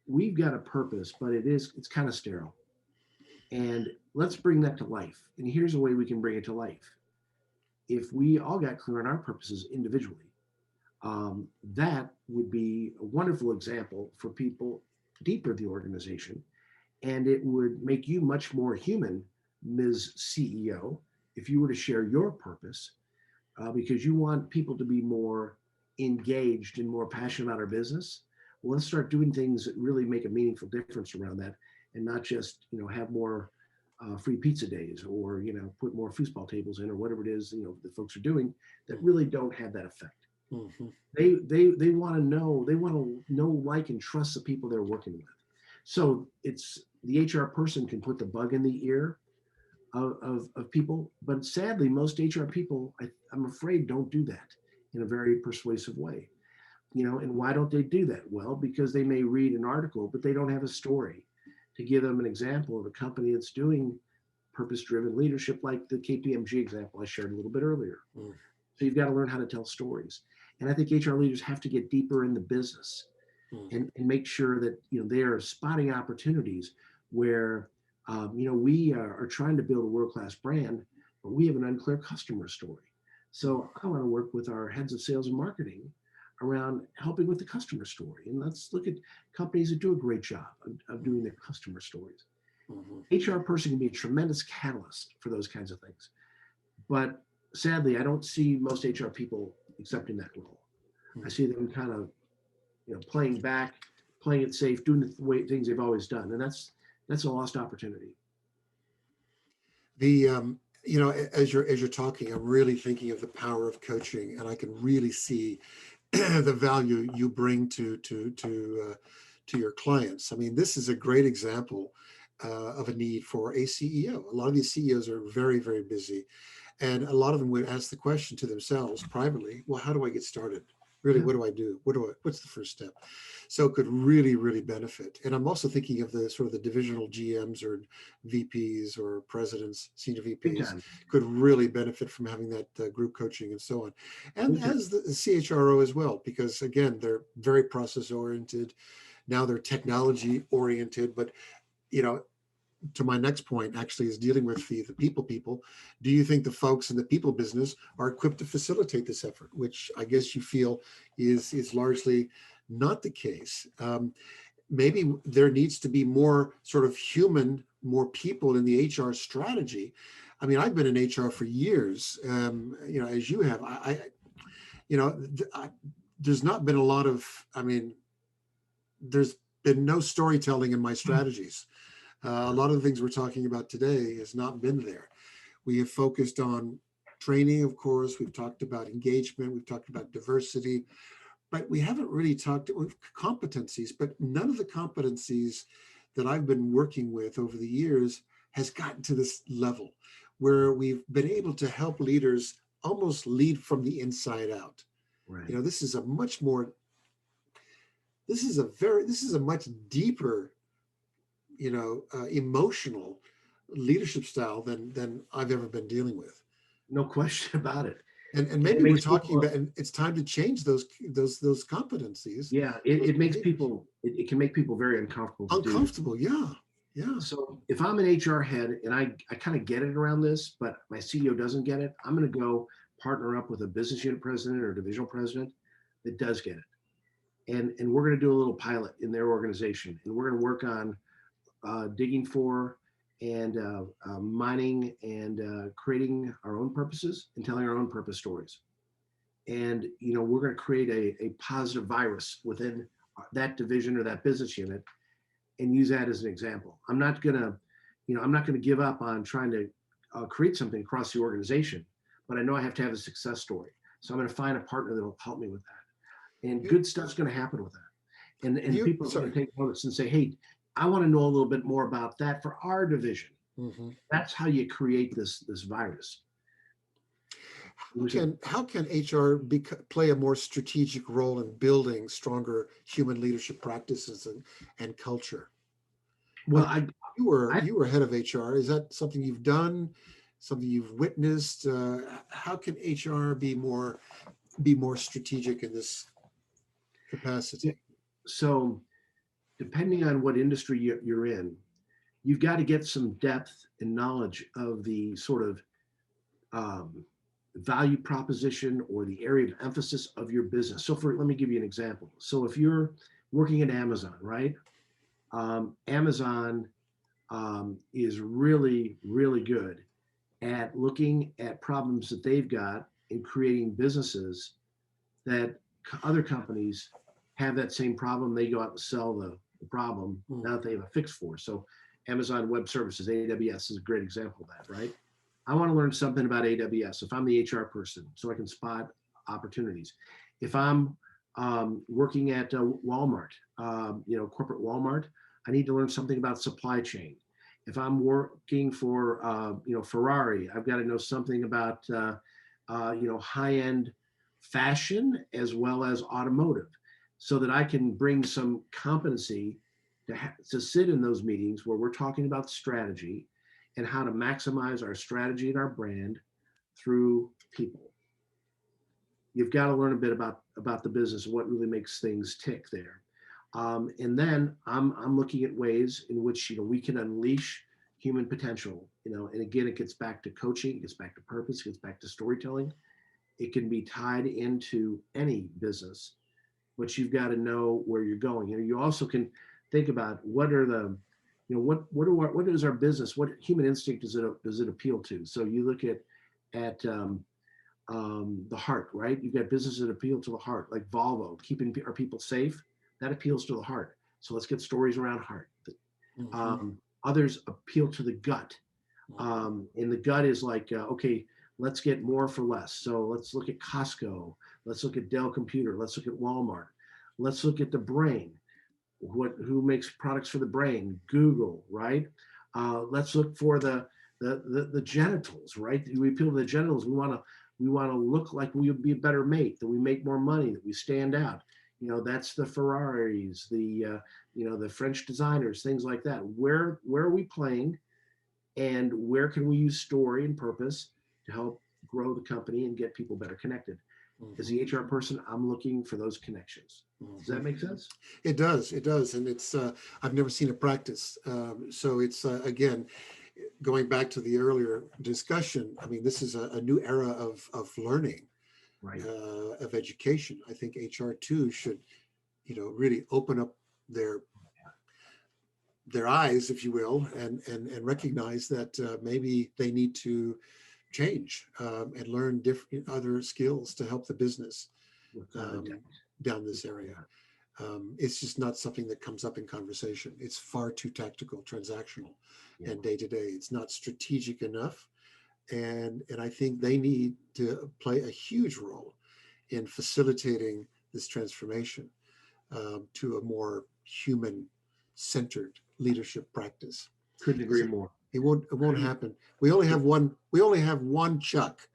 S2: we've got a purpose, but it's kind of sterile. And let's bring that to life. And here's a way we can bring it to life. If we all got clear on our purposes individually, that would be a wonderful example for people deeper in the organization. And it would make you much more human, Ms. CEO, if you were to share your purpose, because you want people to be more engaged and more passionate about our business. Well, let's start doing things that really make a meaningful difference around that, and not just, have more free pizza days, or, put more foosball tables in, or whatever it is, the folks are doing that really don't have that effect.
S1: Mm-hmm.
S2: They want to know, like, and trust the people they're working with. So it's the HR person can put the bug in the ear of people, but sadly, most HR people, I'm afraid, don't do that in a very persuasive way. And why don't they do that? Well, because they may read an article, but they don't have a story to give them an example of a company that's doing purpose-driven leadership, like the KPMG example I shared a little bit earlier. Mm. So you've got to learn how to tell stories. And I think HR leaders have to get deeper in the business and make sure that, they are spotting opportunities where, we are trying to build a world-class brand, but we have an unclear customer story. So I want to work with our heads of sales and marketing around helping with the customer story. And let's look at companies that do a great job of doing their customer stories. Mm-hmm. HR person can be a tremendous catalyst for those kinds of things. But sadly, I don't see most HR people accepting that role. Mm-hmm. I see them kind of, playing back, playing it safe, doing the way things they've always done. And that's a lost opportunity.
S1: The, as you're talking, I'm really thinking of the power of coaching, and I can really see the value you bring to your clients. I mean, this is a great example of a need for a CEO. A lot of these CEOs are very, very busy, And a lot of them would ask the question to themselves privately, well, how do I get started? Really,
S2: Yeah.
S1: what do I do? What's the first step? So it could really, really benefit. And I'm also thinking of the sort of the divisional GMs or VPs or presidents, senior
S2: Big
S1: VPs
S2: time.
S1: could really benefit from having that group coaching and so on. And
S2: Big time.
S1: as the CHRO as well, because again, they're very process oriented. Now they're technology oriented, but you know, to my next point actually is dealing with the people. Do you think the folks in the people business are equipped to facilitate this effort, which I guess you feel is largely not the case? Maybe there needs to be more sort of human, more people in the HR strategy. I mean, I've been in HR for years, as you have. There's not been a lot of, I mean, there's been no storytelling in my strategies. A lot of the things we're talking about today has not been there. We have focused on training, of course. We've talked about engagement. We've talked about diversity, but we haven't really talked about competencies. But none of the competencies that I've been working with over the years has gotten to this level where we've been able to help leaders almost lead from the inside out.
S2: Right.
S1: This is a much more, this is a much deeper emotional leadership style than I've ever been dealing with.
S2: No question about it.
S1: And
S2: It
S1: maybe we're
S2: makes
S1: talking
S2: people,
S1: about, and it's time to change those competencies.
S2: yeah,
S1: Those
S2: it makes
S1: behaviors.
S2: people, it can make people very uncomfortable to do.
S1: Uncomfortable. Yeah. Yeah.
S2: So if I'm an HR head and I kind of get it around this, but my CEO doesn't get it, I'm going to go partner up with a business unit president or divisional president that does get it. And we're going to do a little pilot in their organization. And we're going to work on digging for and mining and creating our own purposes and telling our own purpose stories. And we're going to create a positive virus within that division or that business unit and use that as an example. I'm not going to give up on trying to create something across the organization, but I know I have to have a success story. So I'm going to find a partner that will help me with that. And good stuff's going to happen with that. And people are going to take notice and say, hey, I want to know a little bit more about that for our division.
S1: Mm-hmm.
S2: That's how you create this virus.
S1: How can HR play a more strategic role in building stronger human leadership practices and culture?
S2: Well,
S1: you were head of HR. Is that something you've done? Something you've witnessed? How can HR be more strategic in this capacity?
S2: So, depending on what industry you're in, you've got to get some depth and knowledge of the sort of value proposition or the area of emphasis of your business. So let me give you an example. So if you're working at Amazon, right? Amazon is really, really good at looking at problems that they've got and creating businesses that other companies have that same problem. They go out and sell the problem now that they have a fix for. So Amazon Web Services, AWS, is a great example of that, right? I want to learn something about AWS if I'm the HR person so I can spot opportunities. If I'm working at Walmart, corporate Walmart, I need to learn something about supply chain. If I'm working for, Ferrari, I've got to know something about, high-end fashion as well as automotive so that I can bring some competency to sit in those meetings where we're talking about strategy and how to maximize our strategy and our brand through people. You've got to learn a bit about the business and what really makes things tick there. And then I'm looking at ways in which we can unleash human potential. And again, it gets back to coaching, it gets back to purpose, it gets back to storytelling. It can be tied into any business, but you've got to know where you're going. You also can think about what are the, what is our business? What human instinct does it appeal to? So you look at the heart, right? You've got businesses that appeal to the heart, like Volvo, keeping our people safe. That appeals to the heart. So let's get stories around heart. Mm-hmm. Others appeal to the gut. And the gut is like, okay, let's get more for less. So let's look at Costco. Let's look at Dell Computer. Let's look at Walmart. Let's look at the brain. Who makes products for the brain? Google, right? Let's look for the the genitals, right? We appeal to the genitals. We want to look like we would be a better mate, that we make more money, that we stand out. That's the Ferraris, the French designers, things like that. Where are we playing, and where can we use story and purpose to help grow the company and get people better connected? As the HR person, I'm looking for those connections. Does that make sense?
S1: It does. It does. And it's, I've never seen it practice. So it's, again, going back to the earlier discussion, I mean, this is a new era of learning,
S2: Right.
S1: of education. I think HR too should, really open up their eyes, if you will, and recognize that maybe they need to change, and learn different other skills to help the business,
S2: Without a
S1: um,
S2: doubt.
S1: down this area. It's just not something that comes up in conversation. It's far too tactical, transactional,
S2: Yeah.
S1: and day to day. It's not strategic enough, and I think they need to play a huge role in facilitating this transformation, to a more human-centered leadership practice.
S2: Couldn't agree more.
S1: It won't happen. We only have one. We only have one Chuck,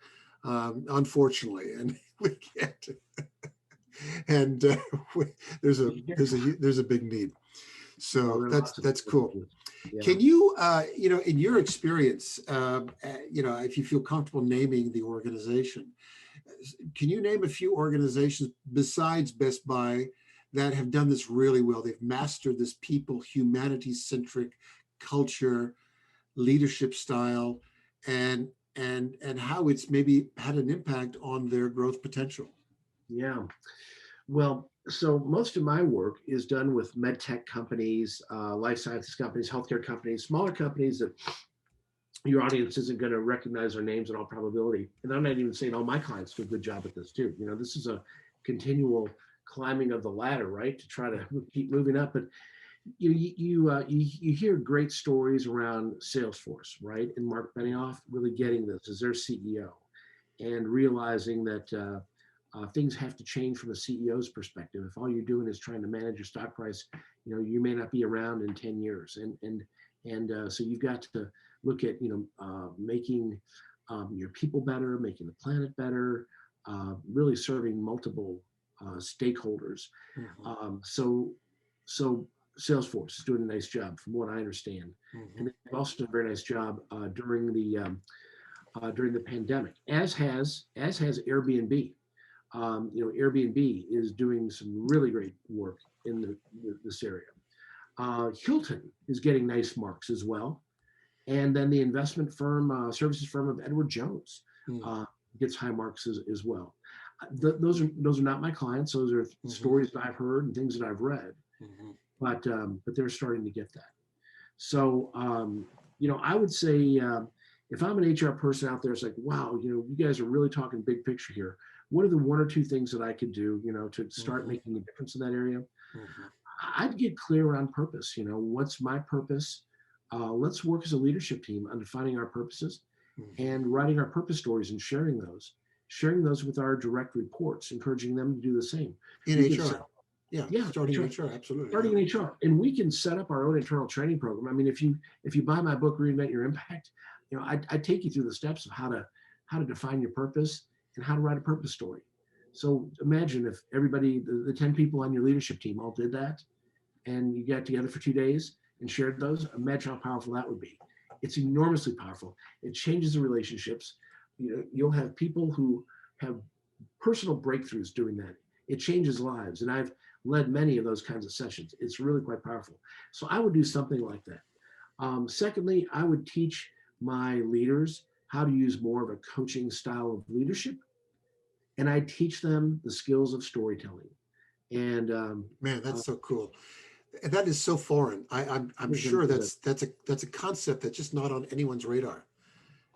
S1: unfortunately, and we can't. And there's a big need. So that's cool.
S2: Yeah.
S1: Can you, in your experience, if you feel comfortable naming the organization, can you name a few organizations besides Best Buy that have done this really well? They've mastered this people, humanity-centric culture, leadership style, and how it's maybe had an impact on their growth potential.
S2: Yeah. Well, so most of my work is done with MedTech companies, life sciences companies, healthcare companies, smaller companies that your audience isn't going to recognize their names in all probability. And I'm not even saying all my clients do a good job at this too. This is a continual climbing of the ladder, right? To try to keep moving up. But you hear great stories around Salesforce, right? And Mark Benioff really getting this as their CEO and realizing that things have to change from a CEO's perspective. If all you're doing is trying to manage your stock price, you may not be around in 10 years. And so you've got to look at, making your people better, making the planet better, really serving multiple stakeholders. So Salesforce is doing a nice job from what I understand. And they've also done a very nice job during the pandemic, as has Airbnb. Airbnb is doing some really great work in this area. Hilton is getting nice marks as well. And then the investment firm, services firm of Edward Jones gets high marks as well. Those are not my clients. Those are stories that I've heard and things that I've read. But they're starting to get that. So, I would say if I'm an HR person out there, it's like, wow, you guys are really talking big picture here. What are the one or two things that I could do, to start making a difference in that area? I'd get clear on purpose. What's my purpose? Let's work as a leadership team on defining our purposes and writing our purpose stories and sharing those with our direct reports, encouraging them to do the same.
S1: In HR. Starting in HR, absolutely.
S2: Starting in HR. And we can set up our own internal training program. I mean, if you buy my book, Reinvent Your Impact, I take you through the steps of how to define your purpose and how to write a purpose story. So imagine if everybody, the 10 people on your leadership team all did that, and you got together for 2 days and shared those. Imagine how powerful that would be. It's enormously powerful. It changes the relationships. You'll have people who have personal breakthroughs doing that. It changes lives. And I've led many of those kinds of sessions. It's really quite powerful. So I would do something like that. Secondly, I would teach my leaders how to use more of a coaching style of leadership. And I teach them the skills of storytelling. And
S1: man, that's so cool. That is so foreign. I'm sure that's a concept that's just not on anyone's radar.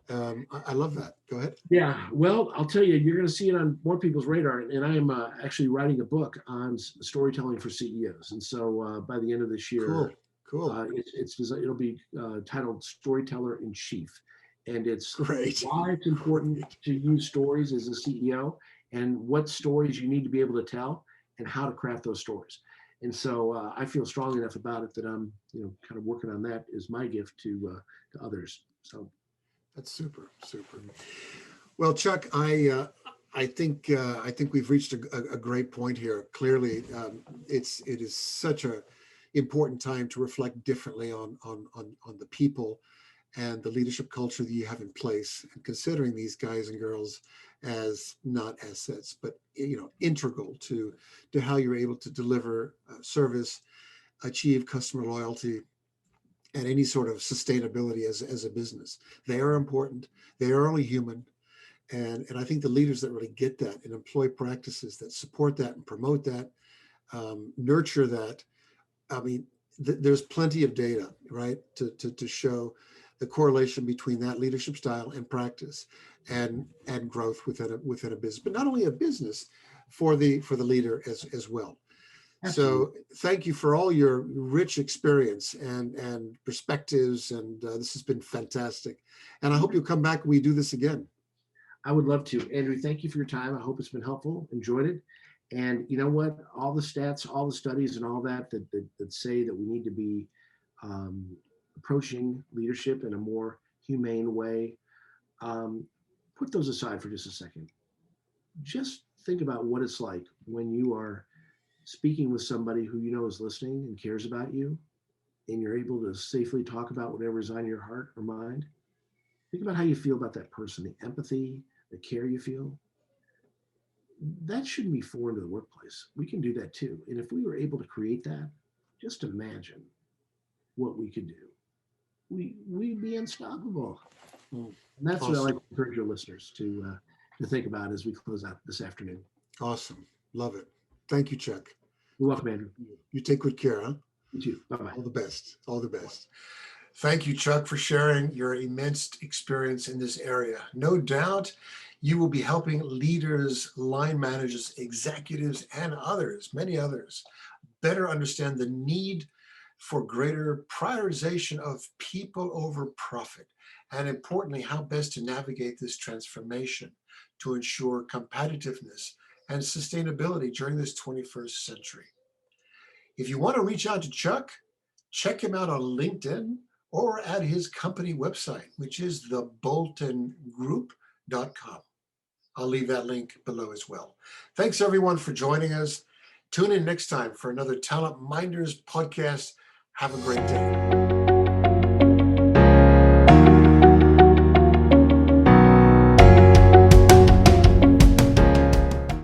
S1: I love that. Go ahead.
S2: Yeah, well, I'll tell you, you're going to see it on more people's radar. And I am actually writing a book on storytelling for CEOs. And so by the end of this year,
S1: cool.
S2: It'll be titled Storyteller in Chief. And it's
S1: great.
S2: Why it's important to use stories as a CEO and what stories you need to be able to tell and how to craft those stories. And so I feel strongly enough about it that I'm, kind of working on that as my gift to others. So
S1: That's super, super. Well, Chuck, I think we've reached a great point here. Clearly, it is such a important time to reflect differently on the people and the leadership culture that you have in place, and considering these guys and girls as not assets, but integral to how you're able to deliver service, achieve customer loyalty, and any sort of sustainability as a business. They are important. They are only human. And I think the leaders that really get that and employ practices that support that and promote that, nurture that. I mean, there's plenty of data, right, to show the correlation between that leadership style and practice and growth within a business, but not only a business, for the leader as well.
S2: Absolutely.
S1: So thank you for all your rich experience and perspectives, and this has been fantastic. And I hope you'll come back and we do this again.
S2: I would love to. Andrew, thank you for your time. I hope it's been helpful. Enjoyed it. And you know what? All the stats, all the studies, and all that say that we need to be approaching leadership in a more humane way. Um, Put those aside for just a second. Just think about what it's like when you are speaking with somebody who you know is listening and cares about you, and you're able to safely talk about whatever is on your heart or mind. Think about how you feel about that person, the empathy, the care you feel. That shouldn't be foreign to the workplace. We can do that too. And if we were able to create that, just imagine what we could do. We'd be unstoppable.
S1: Mm,
S2: And that's what I like
S1: awesome.
S2: to encourage your listeners to think about as we close out this afternoon.
S1: Awesome. Love it. Thank you, Chuck.
S2: You're welcome, Andrew.
S1: You take good care, huh?
S2: You too. Bye bye.
S1: All the best. All the best. Thank you, Chuck, for sharing your immense experience in this area. No doubt you will be helping leaders, line managers, executives, and others, many others, better understand the need for greater prioritization of people over profit, and importantly, how best to navigate this transformation to ensure competitiveness and sustainability during this 21st century. If you want to reach out to Chuck, check him out on LinkedIn or at his company website, which is the boltongroup.com. I'll leave that link below as well. Thanks everyone for joining us. Tune in next time for another Talent Minders podcast. Have a great day.